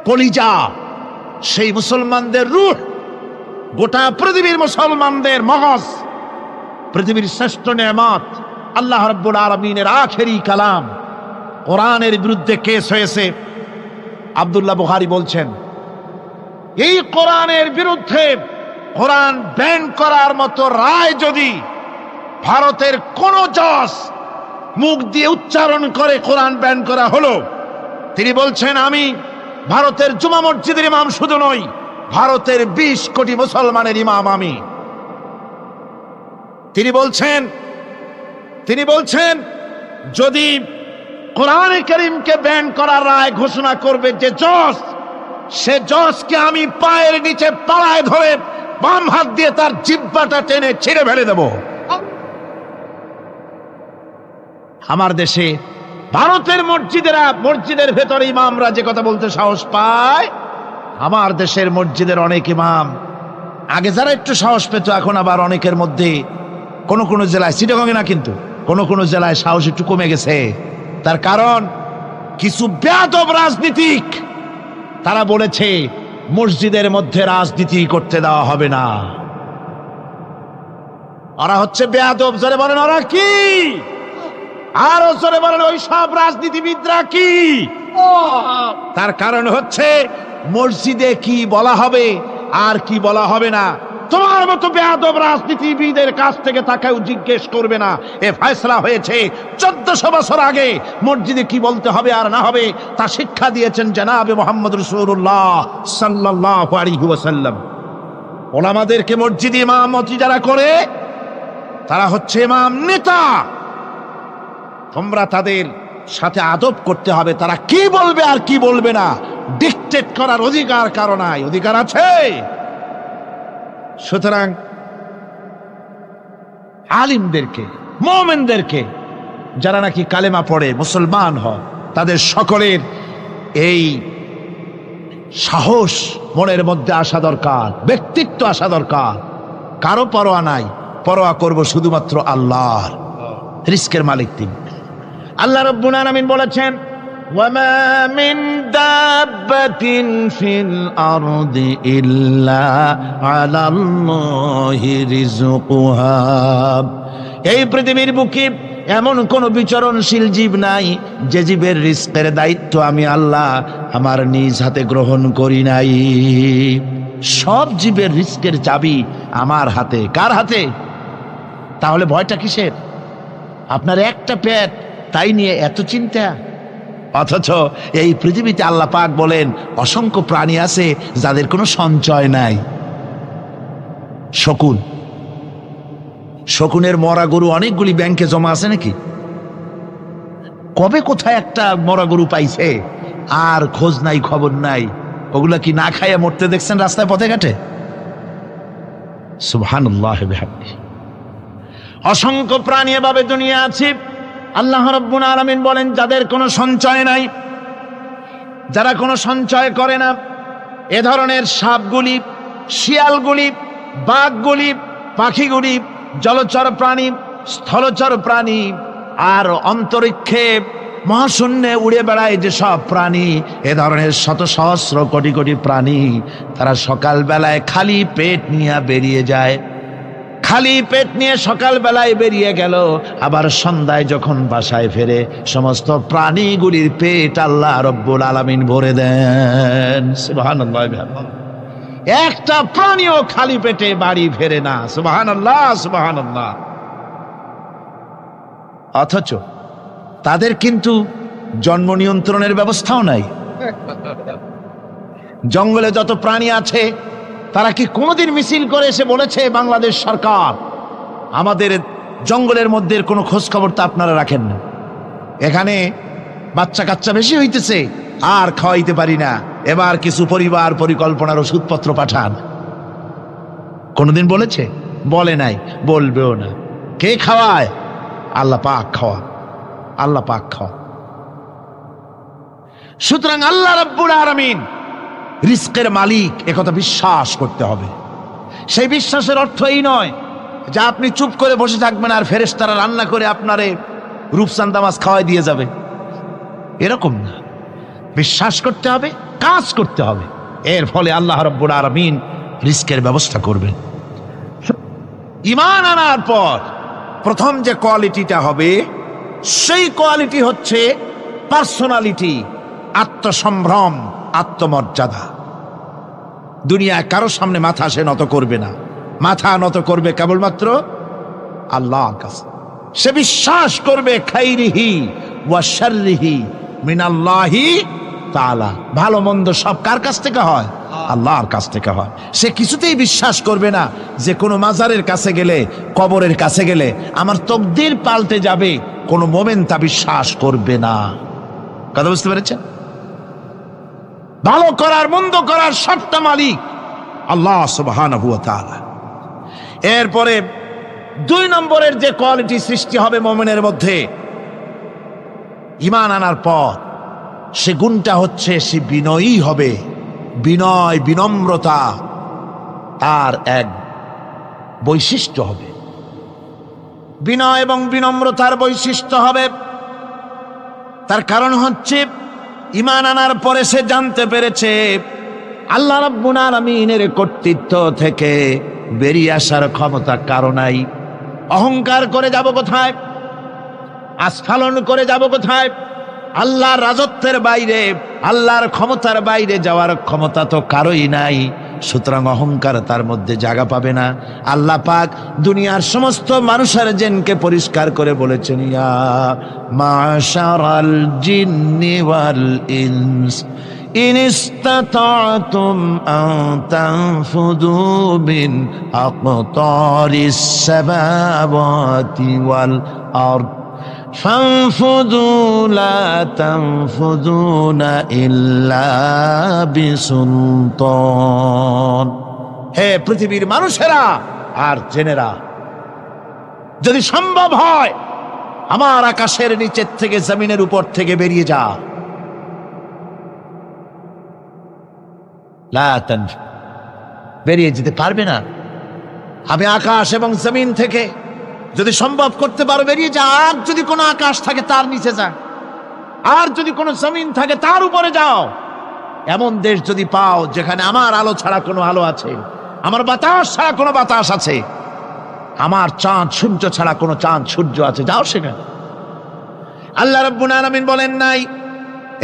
কলিজা, সেই মুসলমানদের রূহ, গোটা পৃথিবীর মুসলমানদের মগজ, পৃথিবীর শ্রেষ্ঠ নেয়ামত আল্লাহ রাব্বুল আলামিনের আখেরি কালাম কোরআনের বিরুদ্ধে কেস হয়েছে। আব্দুল্লাহ বুখারী বলছেন, এই কোরআনের বিরুদ্ধে কোরআন ব্যান করার মতো রায় যদি ভারতের কোন জজ মুখ দিয়ে উচ্চারণ করে কোরআন ব্যান করা হলো, তিনি বলছেন, আমি ভারতের জুমা মসজিদের ইমাম শুধু নই, ভারতের 20 কোটি মুসলমানের ইমাম আমি। তিনি বলছেন যদি কোরআনে কারীমকে ব্যান করার রায় ঘোষণা করবে যে জজ, সে জজকে আমি পায়ের নিচে তলায় ধরে বাম হাত দিয়ে তার জিহ্বাটা টেনে ছিঁড়ে ফেলে দেব। আমার দেশে ভারতের মসজিদের ভেতরে ইমামরা যে কথা বলতে সাহস পায়, আমার দেশের মসজিদের অনেক ইমাম আগে যারা একটু সাহস পেত, এখন আবার অনেকের মধ্যে কোন কোন জেলায়, চিটাগংয়ে না কিন্তু কোন জেলায় সাহস একটু কমে গেছে। তার কারণ কিছু বেয়াদব রাজনীতিক তারা বলেছে মসজিদের মধ্যে রাজনীতি করতে দেওয়া হবে না। ওরা হচ্ছে বেয়াদব। জোরে বলেন ওরা কি? আরো জোরে বলেন ওই সব রাজনীতিবিদরা কি? তার কারণ হচ্ছে মসজিদে কি বলা হবে আর কি বলা হবে না তোমার মতো বেয়াদব রাজনীতিবিদের কাছ থেকে তাকেও জিজ্ঞেস করবে না। এ ফয়সালা হয়েছে 1400 বছর আগে। মসজিদে কি বলতে হবে আর না হবে তা শিক্ষা দিয়েছেন জনাবে মুহাম্মদ রাসূলুল্লাহ সাল্লাল্লাহু আলাইহি ওয়াসাল্লাম। ওলামাদেরকে মসজিদে ইমামতি যারা করে তারা হচ্ছে ইমাম নেতা। তোমরা তাদের সাথে আদব করতে হবে, তারা কি বলবে আর কি বলবে না ডিকটেট করার অধিকার কারো নাই। অধিকার আছে। সুতরাং আলিমদেরকে, মুমিনদেরকে, যারা নাকি কালেমা পড়ে মুসলমান হয়, তাদের সকলের এই সাহস মনের মধ্যে আসা দরকার, ব্যক্তিত্ব আসা দরকার। কারো পরোয়া নাই, পরোয়া করব শুধুমাত্র আল্লাহর। রিস্কের মালিক তিনি। আল্লাহ রাব্বুল আলামিন বলেছেন, ওয়ামা মিন দাব্বাতিন ফিল আরদি ইল্লা আলাল্লাহি রিজকুহা। এই পৃথিবীর বুকে এমন কোন বিচরণশীল জীব নাই যে জীবের রিস্কের দায়িত্ব আমি আল্লাহ আমার নিজ হাতে গ্রহণ করি নাই। সব জীবের রিস্কের চাবি আমার হাতে। কার হাতে? তাহলে ভয়টা কিসের? আপনার একটা পেট, তাই নিয়ে এত চিন্তা। অথচ এই পৃথিবীতে আল্লাহ পাক বলেন অসংখ্য প্রাণী আছে যাদের কোনো সঞ্চয় নাই। শকুনের মরা গরু অনেকগুলি ব্যাংকে জমা আছে নাকি? কবে কোথায় একটা মরা গরু পাইছে আর খোঁজ নাই, খবর নাই। ওগুলা কি না খাইয়া মরতে দেখছেন রাস্তায় পথে ঘাটে? সুবহানাল্লাহ বিহামদিহি। অসংখ্য প্রাণী এভাবে দুনিয়া আছে। আল্লাহ রাব্বুল আলামিন বলেন যাদের কোনো সঞ্চয় নাই, যারা কোনো সঞ্চয় করে না, এ ধরনের সাপগুলি, শিয়ালগুলি, বাঘগুলি, পাখিগুলি, জলচর প্রাণী, স্থলচর প্রাণী আর অন্তরিক্ষে মহাশূন্যে উড়ে বেড়ায় যে সব প্রাণী, এ ধরনের শত সহস্র কোটি কোটি প্রাণী, তারা সকালবেলায় খালি পেট নিয়ে বেরিয়ে যায়। খালি পেট নিয়ে সকাল বেলায় বেরিয়ে গেল, আবার সন্ধ্যায় যখন বাসায় ফেরে সমস্ত প্রাণীগুলির পেট আল্লাহ রব্বুল আলামিন ভরে দেন। সুবহানাল্লাহ। একটা প্রাণীও খালি পেটে বাড়ি ফেরে না। সুবহানাল্লাহ, সুবহানাল্লাহ। অথচ তাদের কিন্তু জন্ম নিয়ন্ত্রণের ব্যবস্থাও নাই। জঙ্গলে যত প্রাণী আছে তারা কি কোনোদিন মিছিল করে এসে বলেছে বাংলাদেশ সরকার আমাদের জঙ্গলের মধ্যে কোনো খোঁজ খবর তো আপনারা রাখেন না। এখানে বাচ্চা কাচ্চা বেশি হইতেছে, আর খাওয়াইতে পারি না, এবার কিছু পরিবার পরিকল্পনার ওষুধপত্র পাঠান। কোনোদিন বলেছে? বলে নাই, বলবেও না। কে খাওয়ায়? আল্লাহ পাক খাওয়া, আল্লাহ পাক খাওয়া। সুতরাং আল্লাহ রাব্বুল আলামিন রিজকের মালিক, একথা বিশ্বাস করতে হবে। সেই বিশ্বাসের অর্থ এই নয় যে আপনি চুপ করে বসে থাকবেন আর ফেরেশতারা রান্না করে আপনারে রূপচাঁদা মাছ খাওয়াই দিয়ে যাবে, এরকম না। বিশ্বাস করতে হবে, কাজ করতে হবে, এর ফলে আল্লাহ রাব্বুল আলামিন রিজকের ব্যবস্থা করবেন। ঈমান আনার পর প্রথম যে কোয়ালিটিটা হবে, সেই কোয়ালিটি হচ্ছে পার্সোনালিটি, আত্মসম্ভ্রম, আত্মমর্যাদা। দুনিয়ায় কারো সামনে মাথা সে নত করবে না, মাথা নত করবে কেবলমাত্র আল্লাহর কাছে। সে বিশ্বাস করবে খাইরিহি ওয়া শাররিহি মিনাল্লাহি তাআলা, ভালো মন্দ সব কার কাছ থেকে হয়? আল্লাহর কাছ থেকে হয়। সে কিছুতেই বিশ্বাস করবে না যে কোনো মাজারের কাছে গেলে, কবরের কাছে গেলে আমার তকদির পাল্টে যাবে, কোনো মোমেন তা বিশ্বাস করবে না। কথা বুঝতে পেরেছেন? ভালো করার মন্দ করার সবটা মালিক আল্লাহ সুবহানাহু ওয়া তাআলা। এরপরে 2 নম্বরের যে কোয়ালিটি সৃষ্টি হবে মুমিনের মধ্যে ঈমান আনার পর, সে গুণটা হচ্ছে সে বিনয়ী হবে। বিনয়, বিনম্রতা তার এক বৈশিষ্ট্য হবে। বিনয় এবং বিনম্রতার বৈশিষ্ট্য হবে। তার কারণ হচ্ছে ঈমান আনার পরে সে জানতে পেরেছে আল্লাহ রাব্বুল আলামিনের কর্তৃত্ব থেকে বেরিয়ে আসার ক্ষমতা কারো নাই। অহংকার করে যাব কোথায়? আস্ফালন করে যাব কোথায়? আল্লাহর রাজত্বের বাইরে, আল্লাহর ক্ষমতার বাইরে যাওয়ার ক্ষমতা তো কারোই নাই। সুতরাং অহংকার তার মধ্যে জায়গা পাবে না। আল্লাহ পাক দুনিয়ার সমস্ত মানুষের জিনকে পরিষ্কার করে বলেছেন, ইয়া মাশারাল জিন্নি ওয়াল ইনস ইন ইসতাতা'তুম আন তানফুযু মিন আকতারিস সামাওয়াতি ওয়াল আরদ فانفذوا لا تنفذون إلا بسلطان। হে পৃথিবীর মানুষেরা আর জেনেরা, যদি সম্ভব হয় আমার আকাশের নিচের থেকে, জমিনের উপর থেকে বেরিয়ে যা। লা তানফু, বেরিয়ে যেতে পারবে না। আমি আকাশ এবং জমিন থেকে যদি সম্ভব করতে পারো বেরিয়ে যা। আর যদি কোনো আকাশ থাকে তার নিচে যা, আর যদি কোনো জমিন থাকে তার উপরে যাও। এমন দেশ যদি পাও যেখানে আমার আলো ছাড়া কোনো আলো আছে, আমার বাতাস ছাড়া কোনো বাতাস আছে, আমার চাঁদ সূর্য ছাড়া কোনো চাঁদ সূর্য আছে, যাও সেখানে। আল্লাহ রাব্বুল আলামিন বলেন নাই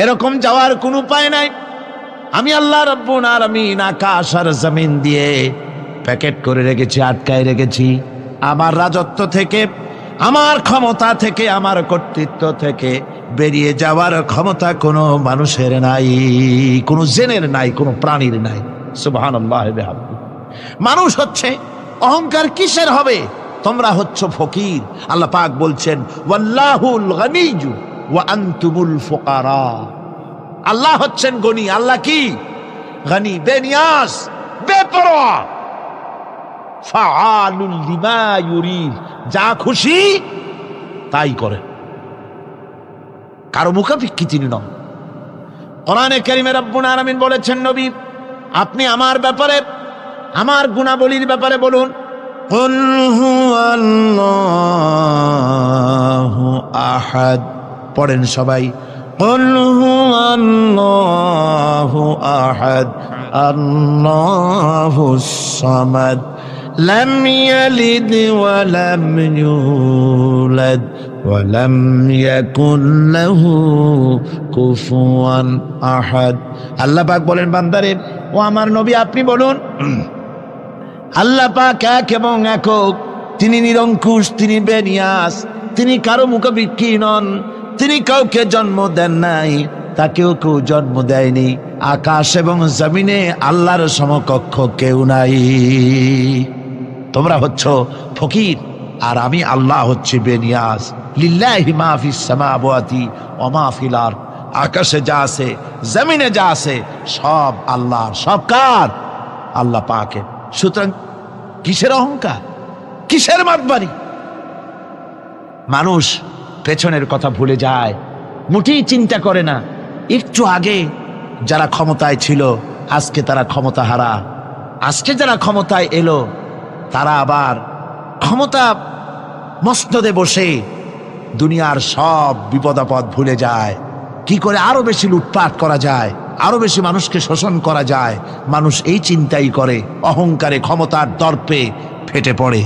এরকম যাওয়ার কোনো উপায় নাই। আমি আল্লাহ রাব্বুল আলামিন আকাশ আর জমিন দিয়ে প্যাকেট করে রেখেছি, আটকায় রেখেছি। আমার রাজত্ব থেকে, আমার ক্ষমতা থেকে, আমার কর্তৃত্ব থেকে বেরিয়ে যাওয়ার ক্ষমতা কোনো মানুষের নাই, কোনো জিনের নাই, কোনো প্রাণীর নাই। সুবহানাল্লাহ ওয়া বিহামদিহি। মানুষ হচ্ছে অহংকার কিসের হবে? তোমরা হচ্ছ ফকির। আল্লাহ পাক বলছেন ওয়াল্লাহুল গনিয়্যু ওয়া আনতুমুল ফুকারা। আল্লাহ হচ্ছেন গনি। আল্লাহ কি? গনি, বেনিয়াজ, বেপরোয়া। ফাআলুল লিমা ইউরিদ, যা খুশি তাই করে, কারো মুখাপেক্ষী তিনি নন। কোরআনে কারীমে রব্বুল আলামিন বলেছেন, নবী আপনি আমার ব্যাপারে, আমার গুণাবলীর ব্যাপারে বলুন। কুল হুয়াল্লাহু আহাদ, পড়েন সবাই। কুল হুয়াল্লাহু আহাদ আল্লাহুস সামাদ লাম ইয়ালিদ ওয়া লাম ইউলাদ ওয়া লাম ইয়াকুল লাহু কুফুয়ান আহাদ। আল্লাহ পাক বলেন, বান্দারে ও আমার নবী আপনি বলুন, আল্লাহ পাক এক এবং একক, তিনি নিরঙ্কুশ, তিনি বেনিয়াস, তিনি কারো মুখাপেক্ষী নন, তিনি কাউকে জন্ম দেন নাই, তাকেও কেউ জন্ম দেয়নি। আকাশ এবং জমিনে আল্লাহর সমকক্ষ কেউ নাই। তোমরা হচ্ছ ফকির, আর আমি আল্লাহ হচ্ছে বেনিয়াজ। লিল্লাহি মা ফিস সামাওয়াতি ওয়া মা ফিল আরদ, আকাশে যা আছে জমিনে যা আছে সব আল্লাহর। সব কার? আল্লাহ পাকের। সুতরাং কিসের অহংকার, কিসের মাতবাড়ি? মানুষ পেছনের কথা ভুলে যায়, মোটেই চিন্তা করে না। একটু আগে যারা ক্ষমতায় ছিল আজকে তারা ক্ষমতা হারা, আজকে যারা ক্ষমতায় এলো তারা আবার ক্ষমতা মসনদে বসে দুনিয়ার সব বিপদ আপদ ভুলে যায়। কি করে আরো বেশি লুটপাট করা যায়, আরো বেশি মানুষকে শোষণ করা যায়, মানুষ এই চিন্তাই করে। অহংকারে ক্ষমতার দর্পে ফেটে পড়ে,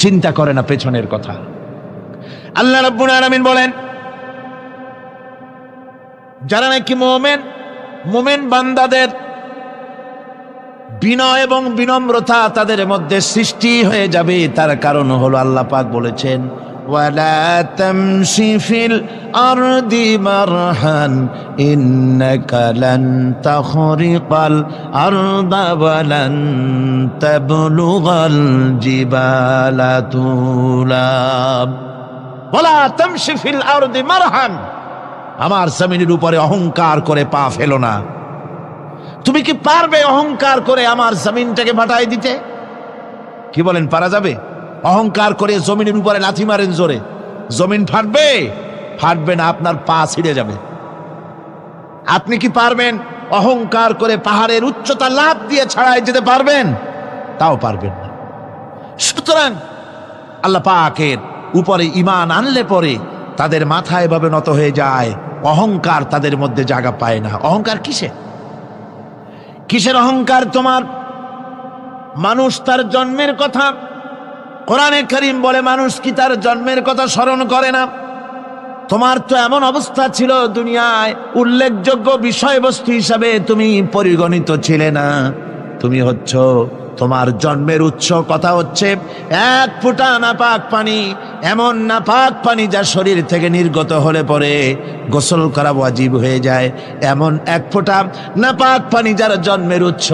চিন্তা করে না পেছনের কথা। আল্লাহ রাব্বুল আলামিন বলেন, যারা নাকি মুমিন বান্দাদের বিনয় এবং বিনম্রতা তাদের মধ্যে সৃষ্টি হয়ে যাবে, তার কারণ হলো আল্লাহ পাক বলেছেন, ওয়ালা তামশি ফিল আরদি মারহান ইন্নাকা লান তাখরিকাল আরদা ওয়ালান তাবলুগাল জিবালা তুলা। ওয়ালা তামশি ফিল আরদি মারহান, আমার জমিনের উপরে অহংকার করে পা ফেলো না। তুমি কি পারবে অহংকার করে আমার জমিনটাকে ফাটাই দিতে? কি বলেন, পারা যাবে? অহংকার করে জমিনের উপরে লাথি মারেন জোরে, জমিন ফাটবে? ফাটবে না, আপনার পা ছিঁড়ে যাবে। আপনি কি পারবেন অহংকার করে পাহাড়ের উচ্চতা লাফ দিয়ে ছাড়াই যেতে পারবেন? তাও পারবেন না। সুতরাং আল্লাহ পাকের উপরে ঈমান আনলে পরে তাদের মাথা এভাবে নত হয়ে যায়, অহংকার তাদের মধ্যে জায়গা পায় না। অহংকার কিসের অহংকার তোমার? মানুষ তার জন্মের কথা, কোরআনে কারীম বলে মানুষ কি তার জন্মের কথা স্মরণ করে না? তোমার তো এমন অবস্থা ছিল, দুনিয়ায় উল্লেখযোগ্য বিষয়বস্তু হিসাবে তুমি পরিগণিত ছিলে না। তুমি হচ্ছ, তোমার জন্মের উৎস কথা হচ্ছে এক ফোঁটা নাপাক পানি, এমন নাপাক পানি যা শরীর থেকে নির্গত হলে পরে গোসল করা ওয়াজিব হয়ে যায়। এমন এক ফোঁটা নাপাক পানি যার জন্মের উৎস,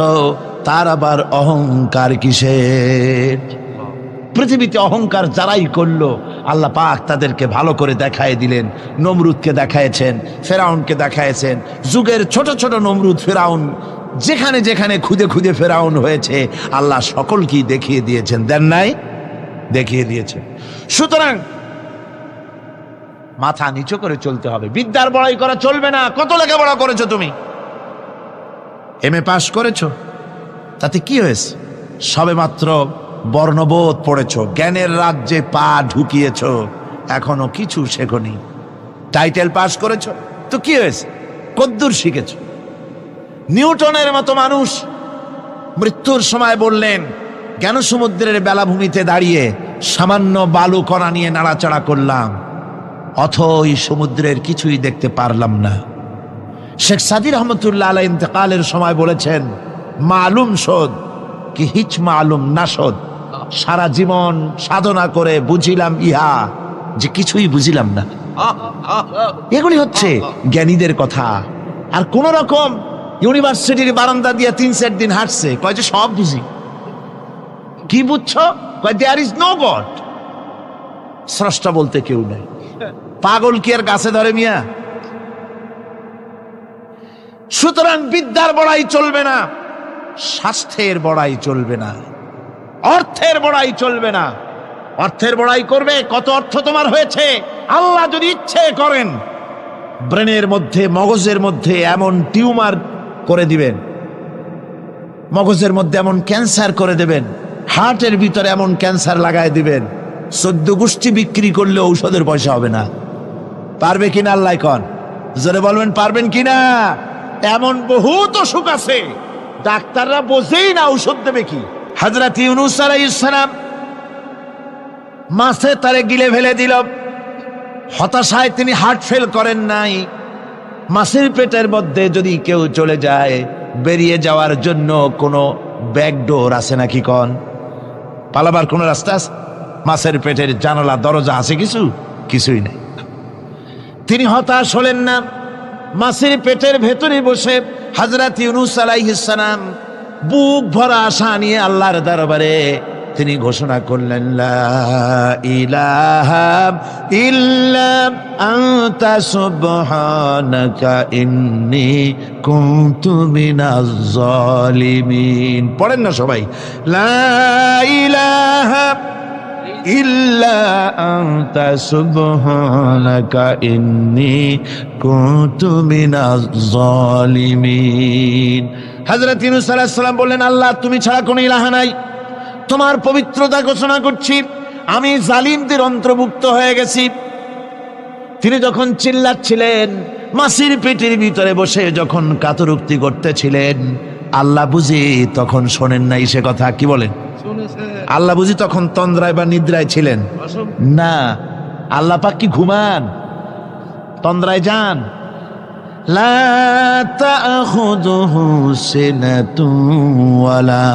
তার আবার অহংকার কিসের? পৃথিবীতে অহংকার যারাই করলো আল্লাহ পাক তাদেরকে ভালো করে দেখায় দিলেন। নমরুদকে দেখায়ছেন, ফেরাউনকে দেখায়ছেন, যুগের ছোট ছোট নমরুদ ফেরাউন যেখানে যেখানে খুদে খুদে ফেরাউন হয়েছে আল্লাহ সকলকেই দেখিয়ে দিয়েছেন। দেন নাই? দেখিয়ে দিয়েছেন। সুতরাং মাথা নিচু করে চলতে হবে, বিদ্যার বড়াই করা চলবে না। কত লেখাপড়া করেছো তুমি? এমএ পাস করেছো, তাতে কি হয়েছে? সবে মাত্র বর্ণবোধ পড়েছো, জ্ঞানের রাজ্যে পা ঢুকিয়েছো, এখনো কিছু শেখনি। টাইটেল পাস করেছো, তো কি হয়েছে? কদ্দুর শিখেছো? নিউটনের মতো মানুষ মৃত্যুর সময় বললেন, জ্ঞান সমুদ্রের বেলাভূমিতে দাঁড়িয়ে সামান্য বালু কণা নিয়ে নাড়াচাড়া করলাম, অথই সমুদ্রের কিছুই দেখতে পারলাম না। শেখ সাদী রহমতুল্লাহ আলাইহি ইন্তেকালের সময় বলেছেন, মালুম শোধ কি হিচ মালুম না শোধ। সারা জীবন সাধনা করে বুঝিলাম ইহা, যে কিছুই বুঝিলাম না। এগুলি হচ্ছে জ্ঞানীদের কথা। আর কোন রকম ইউনিভার্সিটির বারান্দা দিয়ে 3-4 দিন হাঁটছে, কয় যে সব বুঝি। কি বুঝছো? কয় দেয়ার ইজ নো গড, স্রষ্টা বলতে কেউ নেই। পাগল কি আর গাছে ধরে মিয়া? সুতরাং বিদ্যার বড়াই চলবে না, স্বাস্থ্যের বড়াই চলবে না, অর্থের বড়াই চলবে না। অর্থের বড়াই করবে, কত অর্থ তোমার হয়েছে? আল্লাহ যদি ইচ্ছে করেন ব্রেনের মধ্যে, মগজের মধ্যে এমন টিউমার করে দিবেন, মগজের মধ্যে এমন ক্যান্সার করে দেবেন, হার্টের ভিতরে এমন ক্যান্সার লাগায় দিবেন, 14 গোষ্ঠী বিক্রি করলে ঔষধের পয়সা হবে না। পারবে কিনা আল্লাহ কন? জোরে বলবেন, পারবেন কিনা? এমন বহুত অসুখ আছে ডাক্তাররা বোঝেই না ঔষধ দেবে কি। হযরত ইউনূস আলাইহিস সালাম মাছে তারে গিলে ফেলে দিল, হতাশায় তিনি হার্ট ফেল করেন নাই। মাছের পেটের মধ্যে যদি কেউ চলে যায়, বেরিয়ে যাওয়ার জন্য কোনো ব্যাকডোর আছে নাকি কন? পালাবার কোনো রাস্তা আছে? মাছের পেটের জানালা দরজা আছে কিছু? কিছুই নেই। তিনি হতাশ হলেন না, মাছের পেটের ভেতরে বসে হযরত ইউনূস আলাইহিস সালাম বুক ভরা আশা নিয়ে আল্লাহর দরবারে তিনি ঘোষণা করলেন, লা ইলাহা ইল্লা আনতা সুবহানাকা ইন্নী কুনতু মিনাজ জালিমিন। পড়েন না সবাই, লা ইলাহা ইল্লা আনতা সুবহানাকা ইন্নী কুনতু মিনাজ জালিমিন। হযরত ইউনূস আলাইহিস সালাম বললেন, আল্লাহ তুমি ছাড়া কোনো ইলাহা নাই, তোমার পবিত্রতা ঘোষণা করছি, আমি জালিমদের অন্তর্ভুক্ত হয়ে গেছি। তিনি যখন চিল্লাচ্ছিলেন, মাসির পেটের ভিতরে বসে যখন কাতরুক্তি করতেছিলেন, আল্লাহ বুঝি তখন শোনেন নাই সে কথা? কি বলেন? আল্লাহ বুঝি তখন তন্দ্রায় বা নিদ্রায় ছিলেন? না, আল্লাহ পাক কি ঘুমান? তন্দ্রায় যান? লা তাখুযুহু সিনাতুন ওয়ালা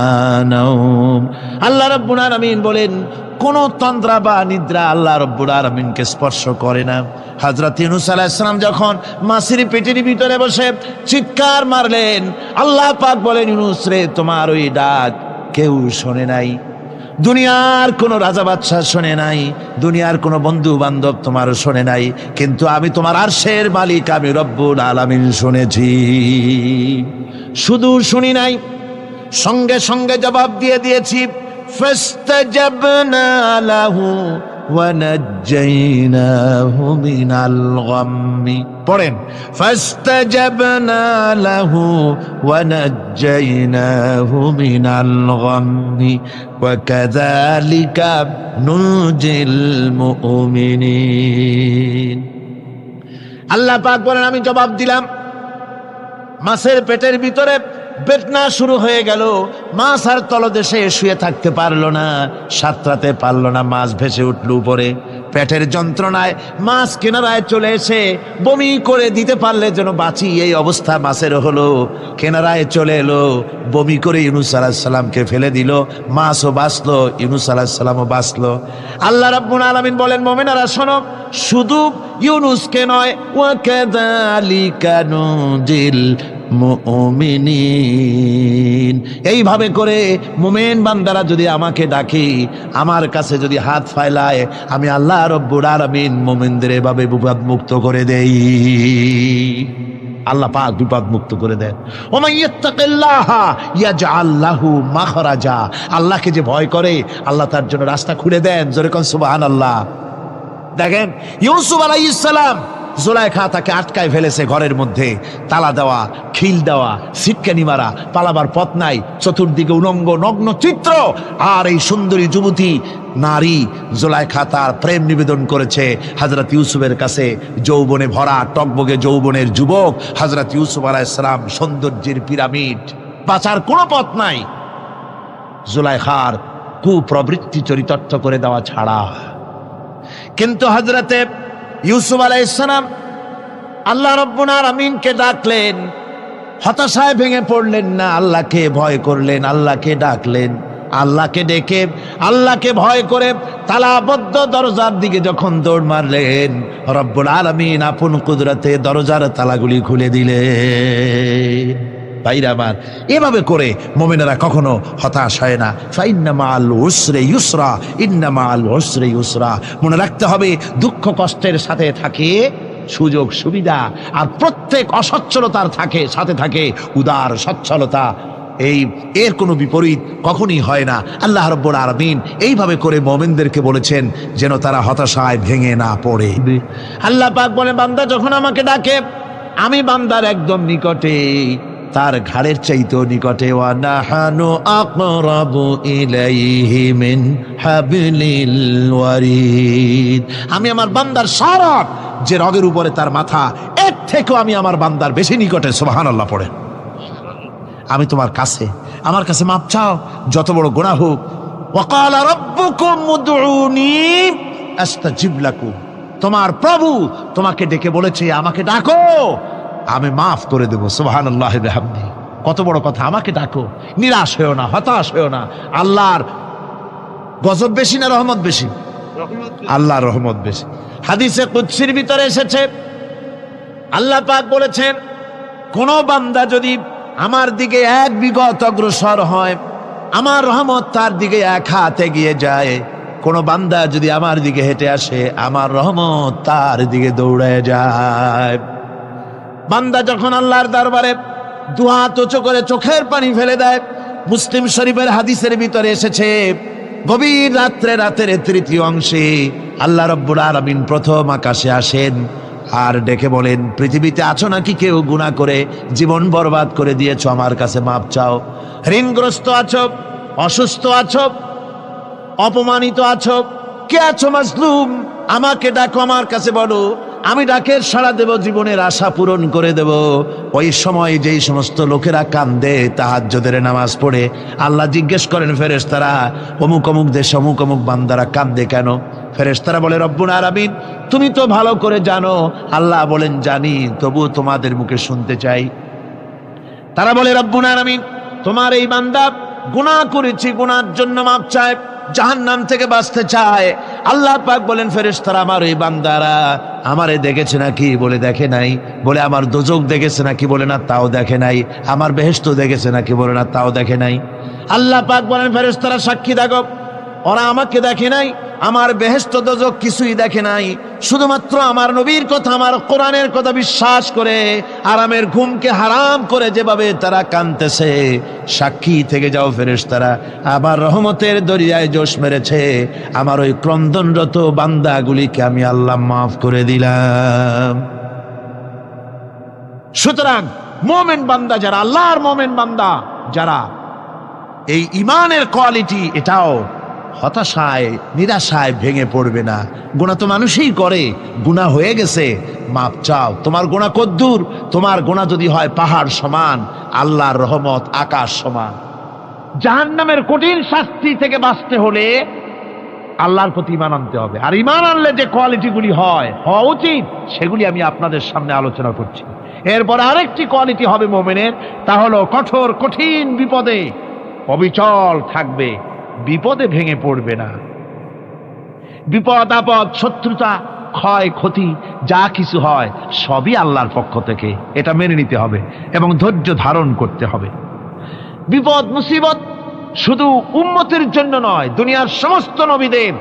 নাওম। আল্লাহ রাব্বুল আলামিন বলেন, কোন তন্দ্রা বা নিদ্রা আল্লাহ রাব্বুল আলামিনকে স্পর্শ করে না। হযরত ইউনূস আলাইহিস সালাম যখন মাছের পেটের ভিতরে বসে চিৎকার মারলেন, আল্লাহ পাক বলেন, ইউনূস রে, তোমার ওই ডাক কেউ শোনে নাই, দুনিয়ার কোন রাজা বাদশাহ শোনে নাই, দুনিয়ার কোন বন্ধু বান্ধব তোমার শোনে নাই, কিন্তু আমি তোমার আরশের মালিক, আমি রব্বুল আলামিন শুনেছি। শুধু শুনি নাই, সঙ্গে সঙ্গে জবাব দিয়ে দিয়েছি। ফাস্তাজাবনা লাহু ওয়া নাজ্জাইনাহু মিনাল গাম্মি। পড়েন, ফাস্তাজাবনা লাহু ওয়া নাজ্জাইনাহু মিনাল গাম্মি ওয়া কাযালিকা নুনজিল মুমিনিন। আল্লাহ পাক বলেন, আমি জবাব দিলাম। মাছের পেটের ভিতরে বেদনা শুরু হয়ে গেল, মাছ আর তলদেশে শুয়ে থাকতে পারলো না, সাঁতরাতে পারলো না, মাছ ভেসে উঠল উপরে। পেটের যন্ত্রণায় মাছ কিনারায় চলে এসে বমি করে দিতে পারলে যেন বাঁচি, এই অবস্থা মাছের হলো। কিনারায় চলে এলো, বমি করে ইউনূস আলাইহিস সালামকে ফেলে দিল, মাছও বাঁচলো, ইউনূস আলাইহিস সালামও বাঁচলো। আল্লাহ রাব্বুল আলামিন বলেন, মুমিনেরা শোনো, শুধু ইউনূসকে নয়, ওয়া কাযালিকা নুনজিল মুমিনিন। এইভাবে করে মুমিন বান্দারা যদি আমাকে ডাকে, আমার কাছে যদি হাত ফাইলায়, আমি আল্লাহ রব্বুল আলামিন মুমিনদের এভাবে বিপদ মুক্ত করে দেই। আল্লাহ পাক বিপদ মুক্ত করে দেন। ওমান ইয়াত্তাকিল্লাহা ইয়াজআল লাহু মাখরাজা। আল্লাহকে যে ভয় করে, আল্লাহ তার জন্য রাস্তা খুলে দেন। জোরে কোন সুবহানাল্লাহ। দেখেন, ইউসুফ আলাইহিস সালাম, জুলাইখা তাকে আটকায় ফেলেছে ঘরের মধ্যে, তালা দেওয়া, খিল দেওয়া, সিটকানি মারা, পালাবার পথ নাই, চতুর্দিকে উলঙ্গ নগ্ন চিত্র। আর এই সুন্দরী যুবতী নারী জুলাইখা তার প্রেম নিবেদন করেছে হযরত ইউসুফের কাছে। যৌবনে ভরা টকবগে যৌবনের যুবক হযরত ইউসুফ আলাইহিস সালাম, সৌন্দর্যের পিরামিড, বাঁচার কোনো পথ নাই জুলাইখার কুপ্রবৃত্তি চরিতার্থ করে দেওয়া ছাড়া। কিন্তু হযরতে ইউসুফ আলাইহিস সালাম আল্লাহ রাব্বুল আলামিনকে ডাকলেন, হতাশায় ভেঙে পড়লেন না, আল্লাহকে ভয় করলেন, আল্লাহকে ডাকলেন। আল্লাহকে ডেকে, আল্লাহকে ভয় করে তালাবদ্ধ দরজার দিকে যখন দৌড় মারলেন, রব্বুল আলামিন আপন কুদরতে দরজার তালাগুলি খুলে দিলেন। ভাইরা আমার, এভাবে করে মুমিনেরা কখনো হতাশ হয় না। ফাইন্না মাআল উসরি ইউসরা, ইন্না মাআল উসরি ইউসরা। মনে রাখতে হবে, দুঃখ কষ্টের সাথে থাকে সুযোগ সুবিধা, আর প্রত্যেক অসচ্ছলতার সাথে থাকে উদার সচ্ছলতা। এর কোনো বিপরীত কখনই হয় না। আল্লাহ রাব্বুল আলামিন এইভাবে করে মুমিনদেরকে বলেছেন যেন তারা হতাশায় ভেঙে না পড়ে। আল্লাহ পাক বলে, বান্দা যখন আমাকে ডাকে, আমি বান্দার একদম নিকটে, তার ঘাড়ের চাইতেও নিকটে। ওয়া নাহানু আকরাবু ইলাইহি মিন হাবলিল ওয়ারিদ। আমি আমার বান্দার সারা যে রগের উপরে তার মাথা, এর থেকেও আমি আমার বান্দার বেশি নিকটে। সুবহানাল্লাহ পড়ে। আমি তোমার কাছে, আমার কাছে মাপ চাও, যত বড় গুনাহ হোক। ওয়া ক্বালা রাব্বুকুম উদউনি আস্তাজিব লাকুম। তোমার প্রভু তোমাকে ডেকে বলেছে, আমাকে ডাকো, আমি মাফ করে দেব। সুবহানাল্লাহি ওয়া বিহামদিহি। কত বড় কথা, আমাকে ডাকো, নিরাশ হয়েও না, হতাশ হয়েও না। আল্লাহর গজব বেশি না রহমত বেশি? আল্লাহর রহমত বেশি। হাদিসে কুদসির ভিতরে এসেছে, আল্লাহ পাক বলেছেন, কোন বান্দা যদি আমার দিকে এক বিঘত অগ্রসর হয়, আমার রহমত তার দিকে এক হাত এগিয়ে যায়। কোন বান্দা যদি আমার দিকে হেঁটে আসে, আমার রহমত তার দিকে দৌড়ে যায়। বান্দা যখন আল্লাহর দরবারে দুহাত উঁচু করে চোখের পানি ফেলে দেয়, মুসলিম শরীফের হাদিসের ভিতরে এসেছে, গভীর রাত্রে, রাতের তৃতীয় অংশে আল্লাহ রাব্বুল আলামিন প্রথম আকাশে আসেন আর ডেকে বলেন, পৃথিবীতে আছো নাকি কেউ গুনাহ করে জীবন বরবাদ করে দিয়েছো? আমার কাছে মাপ চাও। ঋণগ্রস্ত আছো, অসুস্থ আছো, অপমানিত আছো, কে আছো মাজলুম? আমাকে ডাকো, আমার কাছে বলো, আমি ডাকের সাড়া দেব, জীবনের আশা পূরণ করে দেব। ওই সময় যেই সমস্ত লোকেরা কান্দে তাহাজ্জুদের নামাজ পড়ে, আল্লাহ জিজ্ঞেস করেন ফেরেশতারা, অমুক অমুক দেশে অমুক অমুক বান্দারা কান্দে কেন? ফেরেশতারা বলে, রব্বুল আলামিন তুমি তো ভালো করে জানো। আল্লাহ বলেন, জানি, তবুও তোমাদের মুখে শুনতে চাই। তারা বলে, রব্বুল আলামিন তোমার এই বান্দা গুনাহ করেছে, গুনার জন্য মাপ চায়, জাহান্নাম থেকে বাঁচতে চায়। আল্লাহ পাক বলেন, ফেরেশতারা আমার এই বান্দারা আমারে দেখেছে নাকি? বলে দেখে নাই। বলে আমার দোজখ দেখেছে নাকি? বলে না, তাও দেখে নাই। আমার বেহেশত দেখেছে নাকি? বলে না, তাও দেখে নাই। আল্লাহ পাক বলেন, ফেরেশতারা সাক্ষী থাকো, ওরা আমাকে দেখে নাই, আমার বেহেশত দোজখ কিছুই দেখে নাই, শুধুমাত্র আমার নবীর কথা, আমার কোরআনের কথা বিশ্বাস করে আরামের ঘুমকে হারাম করে যেভাবে তারা কাঁদতেছে, সাক্ষী থেকে যাও ফেরেশতারা, আমার রহমতের দরিয়ায় জোশ মেরেছে, আমার ওই ক্রন্দনরত বান্দাগুলিকে আমি আল্লাহ মাফ করে দিলাম। সুতরাং মোমেন বান্দা যারা, আল্লাহর মোমেন বান্দা যারা, এই ইমানের কোয়ালিটি, এটাও হতাশায় নিরাশায় ভেঙে পড়বে না। গুনাহ তো মানুষই করে, গুনাহ হয়ে গেছে, মাপ চাও। তোমার গুনাহ কদ্দূর? তোমার গুনাহ যদি হয় পাহাড় সমান, আল্লাহর রহমত আকাশ সমান। জাহান্নামের কঠিন শাস্তি থেকে বাঁচতে হলে আল্লাহর প্রতি ঈমান আনতে হবে। আর ঈমান আনলে যে কোয়ালিটিগুলি হওয়া উচিত, সেগুলি আমি আপনাদের সামনে আলোচনা করছি। এরপর আরেকটি কোয়ালিটি হবে মোমেনের, তা হলো কঠোর কঠিন বিপদে অবিচল থাকবে, বিপদে ভেঙে পড়বে না। বিপদ আপদ, শত্রুতা, ক্ষয় ক্ষতি যা কিছু হয় সবই আল্লাহর পক্ষ থেকে, এটা মেনে নিতে হবে এবং ধৈর্য ধারণ করতে হবে। বিপদ মুসিবত শুধু উম্মতের জন্য নয়, দুনিয়ার সমস্ত নবীদের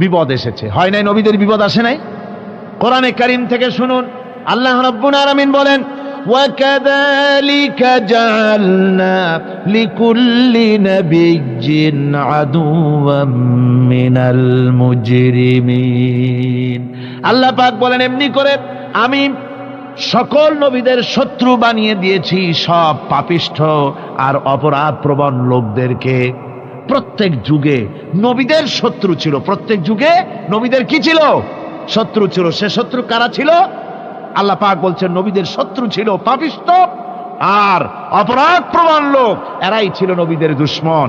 বিপদ এসেছে, হয় নাই? নবীদের বিপদ আসে নাই? কোরআনে কারীম থেকে শুনুন, আল্লাহ রাব্বুল আলামিন বলেন, وَكَذَلِكَ جَعَلْنَا لِكُلِّ نَبِيٍّ عَدُوًّا مِّنَ الْمُجْرِمِينَ। আল্লাহ পাক বলেন, এমনি করে আমি সকল নবীদের শত্রু বানিয়ে দিয়েছি সব পাপিষ্ঠ আর অপরাধ প্রবণ লোকদেরকে। প্রত্যেক যুগে নবীদের শত্রু ছিল, প্রত্যেক যুগে নবীদের কি ছিল? শত্রু ছিল। সে শত্রু কারা ছিল? আল্লাহ পাক বলছেন, নবীদের শত্রু ছিল পাপিষ্ঠ আর অপরাধ প্রবণ লোক, এরাই ছিল নবীদের দুশমন।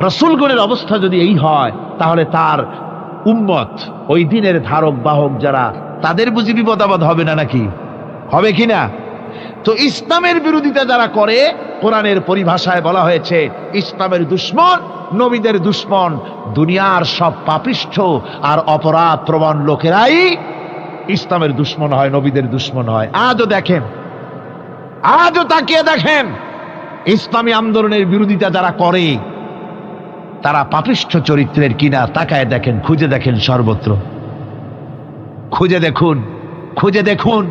রাসূলগণের অবস্থা যদি এই হয়, তাহলে তার উম্মত, ওই দিনের ধারক বাহক যারা, তাদের বুঝি বিপদ আপদ হবে না? নাকি হবে কিনা? তো ইসলামের বিরোধিতা যারা করে, কোরআনের পরিভাষায় বলা হয়েছে ইসলামের দুশমন, নবীদের দুশমন। দুনিয়ার সব পাপিষ্ঠ আর অপরাধ প্রবণ লোকেরাই ইসলামের দুশমন হয়, নবীদের দুশমন হয়। আজও দেখেন, আজও তাকিয়ে দেখেন, ইসলামী আন্দোলনের বিরোধিতা যারা করে তারা পাপিষ্ঠ চরিত্রের কিনা, তাকায় দেখেন, খুঁজে দেখেন, সর্বত্র খুঁজে দেখুন, খুঁজে দেখুন।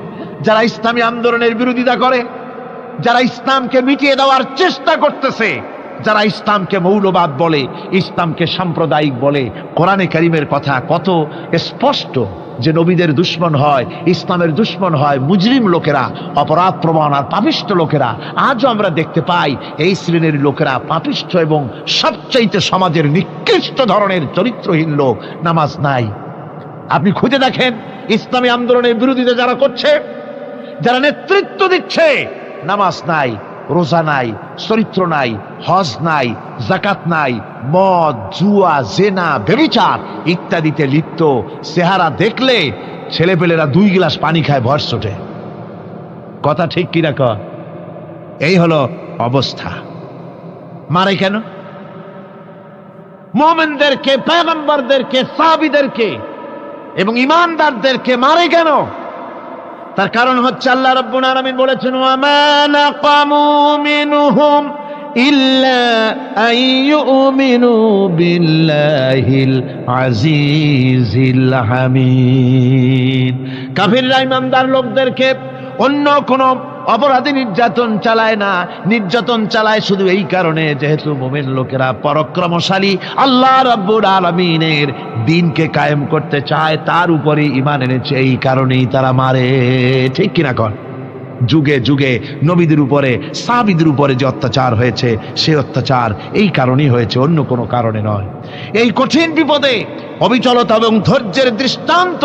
যারা ইসলামী আন্দোলনের বিরোধিতা করে, যারা ইসলামকে মিটিয়ে দেওয়ার চেষ্টা করতেছে, যারা ইসলামকে মৌলবাদ বলে, ইসলামকে সাম্প্রদায়িক বলে, কোরআনে কারীমের কথা কত স্পষ্ট যে নবীদের দুশমন হয়, ইসলামের দুশমন হয় মুজরিম লোকেরা, অপরাধ প্রবণ আর পাপিষ্ঠ লোকেরা। আজও আমরা দেখতে পাই এই শ্রেণীর লোকেরা পাপিষ্ঠ এবং সবচাইতে সমাজের নিকৃষ্ট ধরনের চরিত্রহীন লোক। নামাজ নাই। আপনি খুঁজে দেখেন, ইসলামী আন্দোলনের বিরোধিতা যারা করছে, যারা নেতৃত্ব দিচ্ছে, নামাজ নাই, রোজা নাই, চরিত্র নাই, হজ নাই, যাকাত নাই, মদ, জুয়া, জেনা, ব্যভিচার ইত্যাদিতে লিপ্ত। চেহারা দেখলে ছেলেপেলেরা 2 গ্লাস পানি খায় ভরস ওঠে। কথা ঠিক কিনা কর? এই হলো অবস্থা। মারে কেন? মুমিনদেরকে, পয়গম্বরদেরকে, সাহাবীদেরকে এবং ঈমানদারদেরকে মারে কেন? তার কারণ হচ্ছে আল্লাহ রাব্বুল আলামিন বলেছেন, ওয়া মা নাকামু মিনহুম ইল্লা আইয়ুমিনু বিল্লাহিল আজিজিল হামিদ। কাফিররা ঈমানদার লোকদেরকে অন্য কোন অপরাধী নির্যাতন চালায় না, নির্যাতন চালায় শুধু এই কারণে যেহেতু মুমিন লোকেরা পরাক্রমশালী, আল্লাহ রাব্বুল আলামিনের দ্বীনকে কায়েম করতে চায়, তার উপরে ঈমান এনেছে, এই কারণেই তারা মারে। ঠিক কিনা কর? যুগে যুগে নবীদের উপরে, সাহাবীদের উপরে যে অত্যাচার হয়েছে, সেই অত্যাচার এই কারণেই হয়েছে, অন্য কোনো কারণে নয়। এই কঠিন বিপদে অবিচলতা এবং ধৈর্যের দৃষ্টান্ত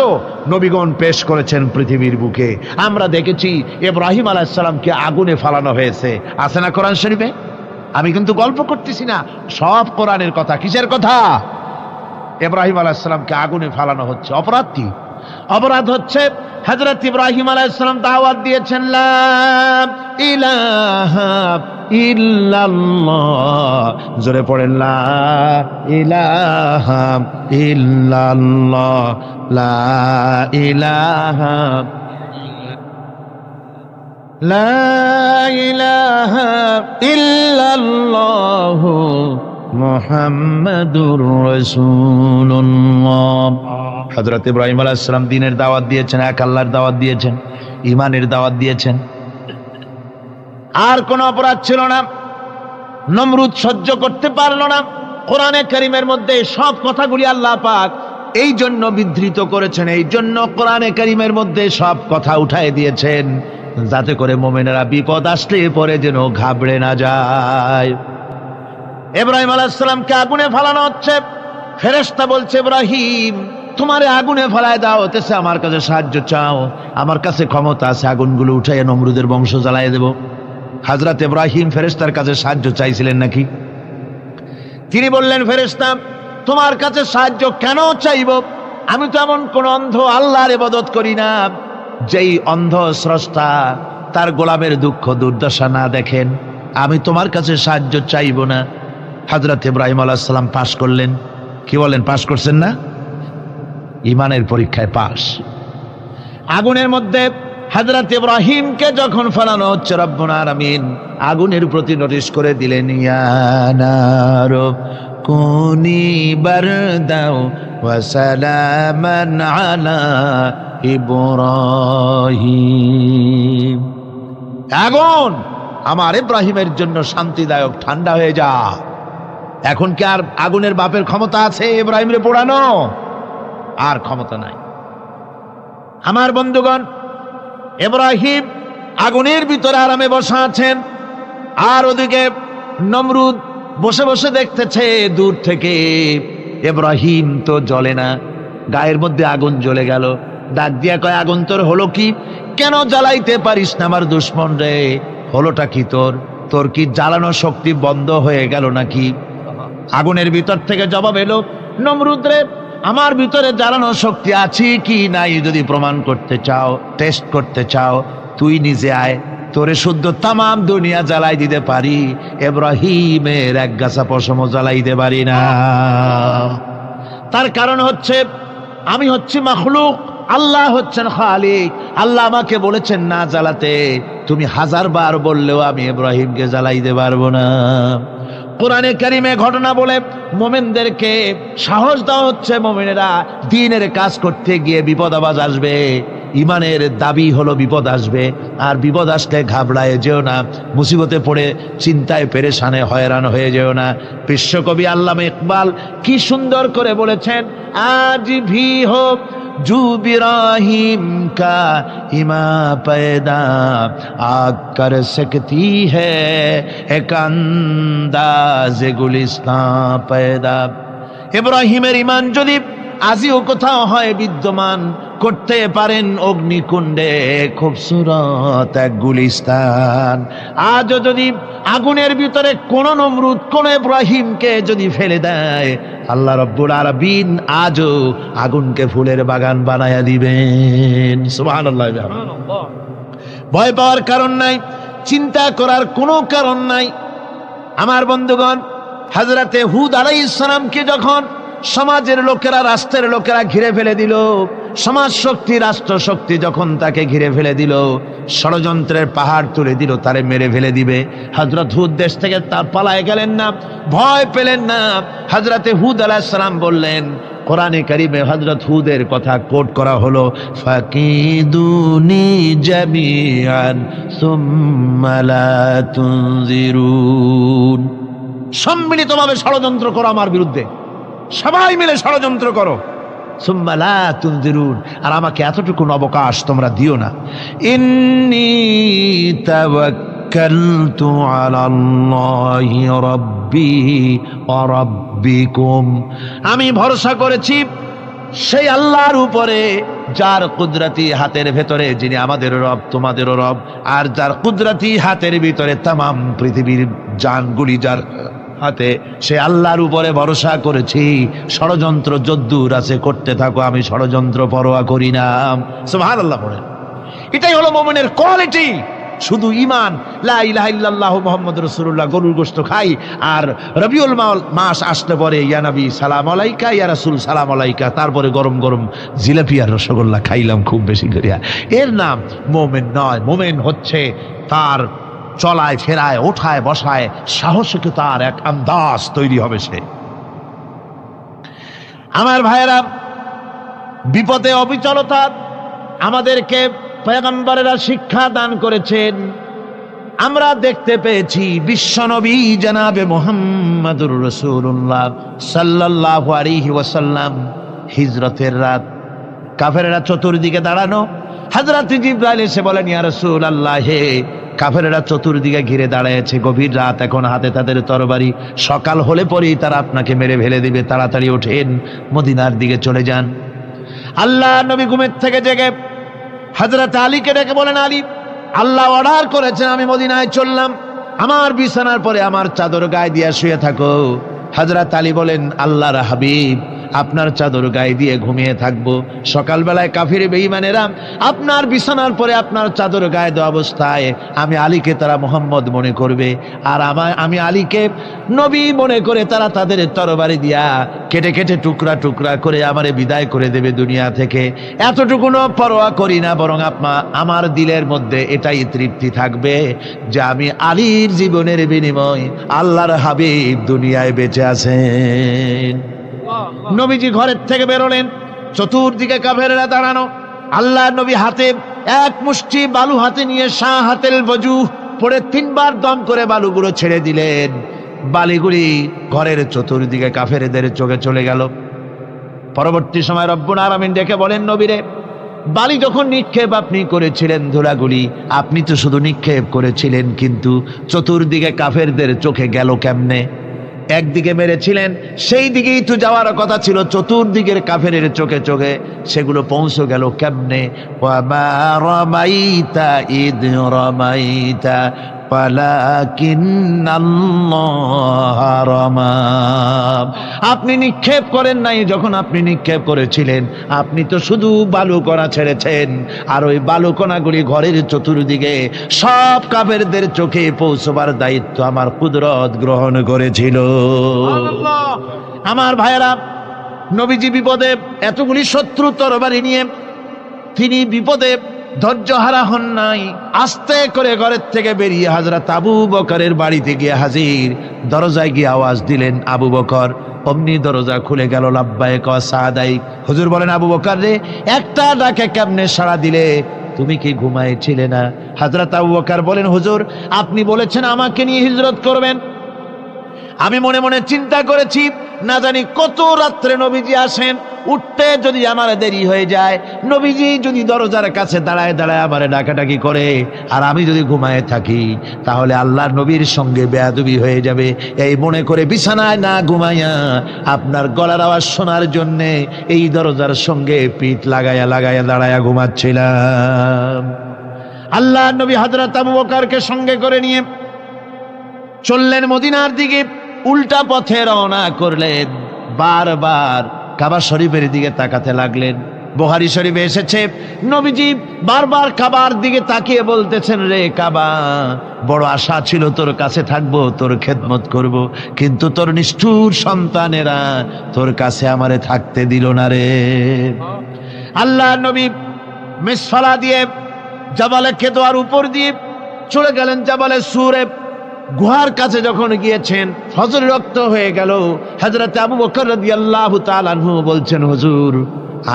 নবীগণ পেশ করেছেন পৃথিবীর বুকে। আমরা দেখেছি ইব্রাহিম আলাইহিস সালামকে আগুনে ফালানো হয়েছে, আছে না কোরআন শরীফে? আমি কিন্তু গল্প করতেছি না, সব কোরআনের কথা। কিসের কথা? ইব্রাহিম আলাইহিস সালামকে আগুনে ফালানো হচ্ছে। অপরাধ কি? অপরাধ হচ্ছে হযরত ইব্রাহিম আলাইহিস সালাম দাওয়াত দিয়েছেন লা ইলাহা ইল্লাল্লাহ। জোরে পড়েন লা ইলাহা ইল্লাল্লাহ, লা ইলাহা লা ইলাহা ইল্লাল্লাহ মুহাম্মাদুর রাসূলুল্লাহ। হযরত ইব্রাহিম আলাইহিস সালাম দ্বীনের দাওয়াত দিয়েছেন, এক আল্লাহর দাওয়াত দিয়েছেন, ঈমানের দাওয়াত দিয়েছেন। আর কোন অপরাধ ছিল না। নমরুদ সহ্য করতে পারল না। কোরআনে কারীমের মধ্যে সব কথাগুলি আল্লাহ পাক এই জন্য বিধৃত করেছেন, এই জন্য কোরআনে কারীমের মধ্যে সব কথা উঠায় দিয়েছেন, যাতে করে মুমিনেরা বিপদ আসলে পরে যেন ঘাবড়ে না যায়। ইব্রাহিম আলাইহিস সালামকে আগুনে ফালানো হচ্ছে। ফেরেশতা বলছে, ইব্রাহিম তোমারে আগুনে ফেলায় দাও, হতেছে আমার কাছে সাহায্য চাও, আমার কাছে ক্ষমতা আছে, আগুনগুলো উঠাইয়া নমরুদের বংশ জ্বালায় দেব। হযরত ইব্রাহিম ফেরেশতার কাছে সাহায্য চাইছিলেন নাকি? তিনি বললেন, ফেরেশতা তোমার কাছে সাহায্য কেন চাইব? আমি তো এমন কোন অন্ধ আল্লাহর ইবাদত করি না যেই অন্ধ স্রষ্টা তার গোলামের দুঃখ দুর্দশা না দেখেন। আমি তোমার কাছে সাহায্য চাইব না। হযরত ইব্রাহিম আলাইহিস সালাম পাশ করলেন। কি বলেন, পাশ করছেন না? ঈমানের পরীক্ষায় পাশ। আগুনের মধ্যে হযরত ইব্রাহিমকে যখন ফেলানো হচ্ছে, রব্বুল আলামিন আগুনের প্রতি নোটিশ করে দিলেন, ইয়া নারু কুনি বারদাও ওয়া সালামান আলা ইব্রাহিম। আগুন আমার ইব্রাহিমের জন্য শান্তিদায়ক, ঠান্ডা হয়ে যা। এখন কি আর আগুনের বাপের ক্ষমতা আছে ইব্রাহিমরে পোড়ানো? আর ক্ষমতা নাই। আমার বন্ধুগণ, ইব্রাহিম আগুনের ভিতরে আরামে বসা আছেন, আর ওদিকে নমরুদ বসে বসে দেখতেছে দূর থেকে। ইব্রাহিম তো জ্বলে না, গায়ের মধ্যে আগুন জ্বলে গেল। ডাক দিয়া কয়, আগুন তোর হলো কি? কেন জ্বালাইতে পারিস না আমার দুশ্মন রে? হলোটা কি তোর? তোর কি জ্বালানো শক্তি বন্ধ হয়ে গেল নাকি? আগুনের ভিতর থেকে জবাব এলো, নমরুদ রে, আমার ভিতরে জ্বালানো শক্তি আছে কি নাই যদি প্রমাণ করতে চাও, টেস্ট করতে চাও, তুই নিজে আয়, তোরে শুদ্ধ তামাম দুনিয়া জ্বালাই দিতে পারি, ইব্রাহিমের এক গাছা পশমও জ্বালাই দিতে পারি না। তার কারণ হচ্ছে আমি হচ্ছি মাখলুক, আল্লাহ হচ্ছেন খালিক। আল্লাহ আমাকে বলেছেন না জ্বালাতে, তুমি 1000 বার বললেও আমি ইব্রাহিমকে জ্বালাইতে পারবো না। কোরআনে কারিমে ঘটনা বলে মুমিনদেরকে সাহস দেওয়া হচ্ছে, মুমিনেরা দ্বীনের কাজ করতে গিয়ে বিপদ আবাজ আসবে, ইমানের দাবি হলো বিপদ আসবে, আর বিপদ আসলে ঘাবড়ায় যেও না, মুসিবতে পড়ে চিন্তায় পেরেশানে হয়রান হয়ে যেও না। বিশ্বকবি আল্লামা ইকবাল কি সুন্দর করে বলেছেন, আজ ভি হোক জু ইব্রাহিম কা ইমা पैदा आग कर सकती है एक अंदाज गुलिस्तां पैदा। ইব্রাহিমের ঈমান যদি আজিও কোথাও হয় বিদ্যমান, করতে পারেন অগ্নিকুণ্ডে খুবসুরত এক গুলিস্তান। আজও যদি আগুনের ভিতরে কোন নমরুদ কোন ইব্রাহিমকে যদি ফেলে দেয়, আল্লাহ রাব্বুল আলামিন আজও আগুনকে ফুলের বাগান বানায়া দিবেন। সুবহানাল্লাহ। ভয় পাওয়ার কারণ নাই, চিন্তা করার কোনো কারণ নাই। আমার বন্ধুগণ, হযরতে হুদ আলাইহিস সালামকে যখন সমাজের লোকেরা, রাষ্ট্রের লোকেরা ঘিরে ফেলে দিল। সমাজ শক্তি, রাষ্ট্র শক্তি যখন তাকে ঘিরে ফেলে দিল, ষড়যন্ত্রের পাহাড় তুলে দিল, তারে মেরে ফেলে দিবে। হযরত হুদ দেশ থেকে তা পালায় গেলেন না, ভয় পেলেন না। হযরতে হুদ আলাইহিস সালাম বললেন, কোরআনে কারিমে হযরত হুদের কথা কোট করা হলো, ফাকিদুনি জামিআন সুম্মা লা তুনজিরুন। সম্মিলিতভাবে ষড়যন্ত্র করো আমার বিরুদ্ধে, সবাই মিলে ষড়যন্ত্র করো, সুম্মা লা তুনজিরুন, আর আমাকে এতটুকু অবকাশ তোমরা দিও না। ইন্নী তাওয়াক্কালতু আলাল্লাহি রাব্বি ওয়া রাব্বিকুম, আমি ভরসা করেছি সেই আল্লাহর উপরে, যার কুদরতি হাতের ভেতরে, যিনি আমাদের রব তোমাদেরও রব, আর যার কুদরতি হাতের ভিতরে তামাম পৃথিবীর জানগুলি যার হাতে, সে আল্লাহর উপরে ভরসা করেছি। ষড়যন্ত্র যদ্দূর আছে করতে থাকো, আমি ষড়যন্ত্র পরোয়া করি না। সুবহানাল্লাহ পড়েন। এটাই হলো মুমিনের কোয়ালিটি। শুধু ঈমান, লা ইলাহা ইল্লাল্লাহু মুহাম্মাদুর রাসূলুল্লাহ, গরুর গোশত খাই, আর রবিউল মাস আসতে পরে ইয়া নবী সালাম আলাইকা, ইয়া রাসূল সালাম আলাইকা, তারপরে গরম গরম জিলাপি আর রসগোল্লা খাইলাম খুব বেশি করিয়া, এর নাম মুমিন নয়। মুমিন হচ্ছে তার চলায় ফেরায়, ওঠায় বসায় সাহসিকতার এক আন্দাজ তৈরি হবে সে। আমার ভাইয়েরা, বিপদে অবিচলতা আমাদেরকে পয়গম্বরেরা শিক্ষা দান করেছেন। আমরা দেখতে পেয়েছি বিশ্বনবী জনাবে মুহাম্মদুর রাসূলুল্লাহ সাল্লাল্লাহু আলাইহি ওয়াসাল্লাম হিজরতের রাত, কাফেররা চতুর্দিকে দাঁড়ানো, হযরত জিবরাইল এসে বলেন, ইয়া রাসূলুল্লাহ, হে কাফেররা চতুর্দিকে ঘিরে দাঁড়িয়েছে, গভীর রাত, এখন হাতে তাদের তরবারি, সকাল হলে পরেই তারা আপনাকে মেরে ফেলে দিবে, তাড়াতাড়ি ওঠেন, মদিনার দিকে চলে যান। আল্লাহ নবী ঘুমের থেকে জেগে হযরত আলীকে ডেকে বলেন, আলী, আল্লাহ অর্ডার করেছেন, আমি মদিনায় চললাম, আমার বিছানার পরে আমার চাদর গায়ে দিয়ে শুয়ে থাকো। হযরত আলী বলেন, আল্লাহর হাবিব, আপনার চাদর গায়ে দিয়ে ঘুমিয়ে থাকবো, সকালবেলায় কাফির বেঈমানেরা আপনার বিছানার পরে আপনার চাদর গায়ে দেওয়া অবস্থায় আমি আলীকে তারা মুহাম্মদ মনে করবে, আর আমি আলীকে নবী মনে করে তারা তাদের তরবারি দিয়া কেটে কেটে টুকরা টুকরা করে আমারে বিদায় করে দেবে দুনিয়া থেকে। এতটুকুনো পরোয়া করি না, বরং আমার দিলের মধ্যে এটাই তৃপ্তি থাকবে যে আমি আলীর জীবনের বিনিময় আল্লাহর হাবিব দুনিয়ায় বেঁচে আছেন। নবীজি ঘরের থেকে বেরোলেন, চতুর্দিকে কাফেররা দাঁড়ানো। আল্লাহ নবী হাতে এক মুষ্টি বালু হাতে নিয়ে শাহাতেল ওযু পড়ে তিনবার দম করে বালুগুলো ছেড়ে দিলেন। বালিগুলি ঘরের চতুর্দিকে কাফেরদের চোখে চলে গেল। পরবর্তী সময় রব্বুল আলামিন ডেকে বলেন, নবীরে, বালি যখন নিক্ষেপ আপনি করেছিলেন, ধুলাগুলি আপনি তো শুধু নিক্ষেপ করেছিলেন, কিন্তু চতুর্দিকে কাফেরদের চোখে গেল কেমনে? একদিকে মেরেছিলেন, সেই দিকেই তো যাওয়ার কথা ছিল, চতুর্দিকের কাফেরের চোখে চোখে সেগুলো পৌঁছে গেল কেমনে? ওয়ামা রামাইতা ইদ রামাইতা ওয়ালাকিন্নাল্লাহ রামা। আপনি নিক্ষেপ করেন নাই, যখন আপনি নিক্ষেপ করেছিলেন আপনি তো শুধু বালুকণা ছেড়েছেন, আর ওই বালুকণাগুলি ঘরের চতুর্দিকে সব কাফেরদের চোখে পৌঁছবার দায়িত্ব আমার কুদরত গ্রহণ করেছিল। আমার ভাইয়েরা, নবীজি বিপদে, এতগুলি শত্রু তরবারি নিয়ে তিনি বিপদে ধৈর্য হারা হন নাই। আস্তে করে ঘরের থেকে বেরিয়ে হযরত আবু বকরের বাড়িতে গিয়ে হাজির। দরজায় গিয়ে আওয়াজ দিলেন, আবু বকর। অমনি দরজা খুলে গেল। লাব্বাইক ওয়া সাদাইক। হুজুর বলেন, আবু বকর রে, একটা ডাকে কেমনে সাড়া দিলে? তুমি কি ঘুমাইছিলে না? হযরত আবু বকর বলেন, হুজুর, আপনি বলেছেন আমাকে নিয়ে হিজরত করবেন, আমি মনে মনে চিন্তা করেছি, না জানি কত রাত্রে নবীজি আসেন, উঠতে যদি আমার দেরি হয়ে যায়, নবীজি যদি দরজার কাছে দাঁড়ায় দাঁড়ায় আমারে ডাকাডাকি করে, আর আমি যদি ঘুমায় থাকি, তাহলে আল্লাহর নবীর সঙ্গে বেয়াদবি হয়ে যাবে। এই মনে করে বিছানায় না ঘুমাইয়া আপনার গলার আওয়াজ শোনার জন্যে এই দরজার সঙ্গে পিঠ লাগাইয়া লাগাইয়া দাঁড়াইয়া ঘুমাচ্ছিলাম। আল্লাহর নবী হযরত আবু বকরকে সঙ্গে করে নিয়ে চললেন মদিনার দিকে। উল্টা পথে রওনা করলেন। বারবার কাবা শরীফের দিকে তাকাতে লাগলেন। বুখারী শরীফে এসেছে, নবীজি বারবার কাবার দিকে তাকিয়ে বলতেছেন, রে কাবা, বড় আশা ছিল তোর কাছে থাকবো, তোর খেদমত করব, কিন্তু তোর নিষ্ঠুর সন্তানেরা তোর কাছে আমারে থাকতে দিল না রে। আল্লাহ নবী মিসফালা দিয়ে জাবালে কেদোয়ার উপর দিয়ে চলে গেলেন জাবালে সুরে। গুহার কাছে যখন গিয়েছেন, ফজর রক্ত হয়ে গেল। হযরত আবু বকর রাদিয়াল্লাহু তাআলা আনহু বলছেন, হুজুর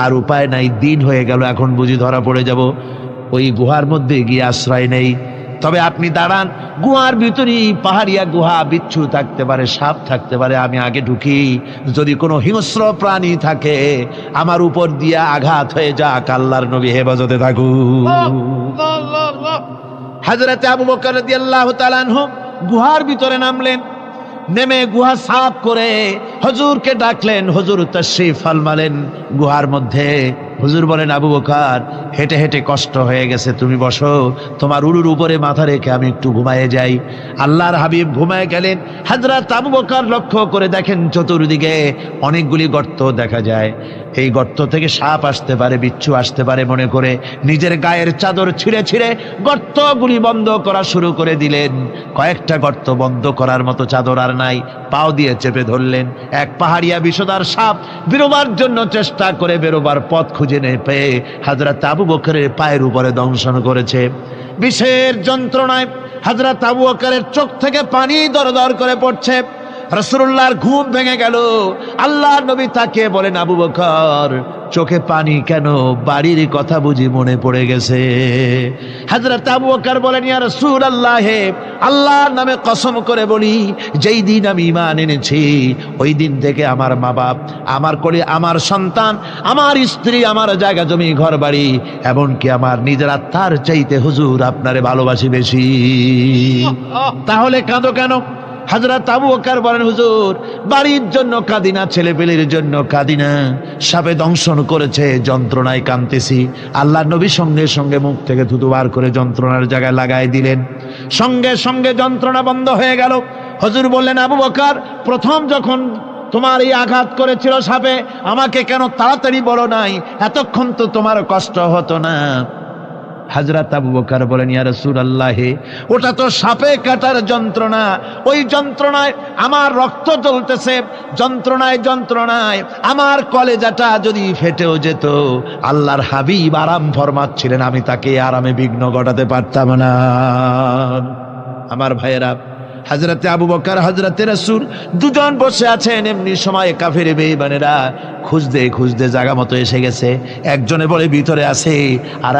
আর উপায় নাই, দিন হয়ে গেল, এখন বুঝি ধরা পড়ে যাব, ওই গুহার মধ্যে গিয়ে আশ্রয় নেই। তবে আপনি দাঁড়ান, গুহার ভিতরেই পাহাড়িয়া গুহা, বিচ্ছু থাকতে পারে, সাপ থাকতে পারে, আমি আগে ঢুকি, যদি কোনো হিংস্র প্রাণী থাকে আমার উপর দিয়ে আঘাত হয়ে যাক, আল্লাহর নবী হেফাজতে থাকুন। হযরত আবু বকর রাদিয়াল্লাহু তাআলা আনহু গুহার ভিতরে নামলেন, নেমে গুহা সাফ করে হুজুরকে ডাকলেন। হুজুর তাশরীফ ফরমালেন গুহার মধ্যে। হুজুর বলেন, আবু বকর, হেঁটে হেঁটে কষ্ট হয়ে গেছে, তুমি বসো, তোমার উরুর উপরে মাথা রেখে আমি একটু ঘুমায়ে যাই। আল্লাহর হাবিব ঘুমায়ে গেলেন। হযরত আবু বকর লক্ষ্য করে দেখেন চতুর্দিকে অনেকগুলি গর্ত দেখা যায়। এই গর্ত থেকে সাপ আসতে পারে, বিচ্ছু আসতে পারে মনে করে নিজের গায়ের চাদর ছিঁড়ে ছিঁড়ে গর্তগুলি বন্ধ করা শুরু করে দিলেন। কয়েকটা গর্ত বন্ধ করার মতো চাদর আর নাই, পাও দিয়ে চেপে ধরলেন। এক পাহাড়িয়া বিষধর সাপ বেরোবার জন্য চেষ্টা করে বেরোবার পথ খুঁজে না পেয়ে হযরত আবু বকরের পায়ের উপরে দংশন করেছে। বিষের যন্ত্রণায় হযরত আবু বকরের চোখ থেকে পানি দরদর করে পড়ছে। রাসূলুল্লাহর ঘুম ভেঙে গেল। আল্লাহর নবী তাকে বলেন, আবু বকর, চোখে পানি কেন? বাড়ির কথা বুঝি মনে পড়ে গেছে? হযরত আবু বকর বলেন, ইয়া রাসূলুল্লাহ, আল্লাহর নামে কসম করে বলি, যেই দিন আমি ঈমান এনেছি ওই দিন থেকে আমার মা বাপ, আমার কোলে আমার সন্তান, আমার স্ত্রী, আমার জায়গা জমি ঘর বাড়ি, এমনকি আমার নিজের আত্মার চাইতে হুজুর আপনারে ভালোবাসি বেশি। তাহলে কাঁদো কেন? হযরত আবু বকর বলেন, হুজুর, বাড়ির জন্য কাঁদি না, ছেলেপেলের জন্য কাঁদি না, সাপে দংশন করেছে, যন্ত্রণায় কাঁদতেছি। আল্লাহর নবী সঙ্গে সঙ্গে মুখ থেকে থুতু বার করে যন্ত্রণার জায়গায় লাগাই দিলেন। সঙ্গে সঙ্গে যন্ত্রণা বন্ধ হয়ে গেল। হুজুর বললেন, আবু বকর, প্রথম যখন তোমার এই আঘাত করেছিল সাপে, আমাকে কেন তাড়াতাড়ি বলো নাই? এতক্ষণ তো তোমার কষ্ট হতো না। হযরত আবু বকর বলেন, ইয়া রাসূলুল্লাহ, ওটা তো সাপে কাটার যন্ত্রণা, ওই যন্ত্রণায় আমার রক্ত জ্বলতেছে, যন্ত্রণায় যন্ত্রণায় আমার কলেজাটা যদি ফেটেও যেত। আল্লাহর হাবিব আরাম ফরমাচ্ছিলেন, আমি তাকে আরামে বিঘ্ন ঘটাতে পারতাম না। আমার ভাইয়েরা, হযরতে আবু বকর, হযরতে রাসূল দুজন বসে আছেন। এমনি সময় কাফের বেঈমানেরা খুঁজতে খুঁজতে জায়গা মতো এসে গেছে। একজনে বলে ভিতরে আছে, আর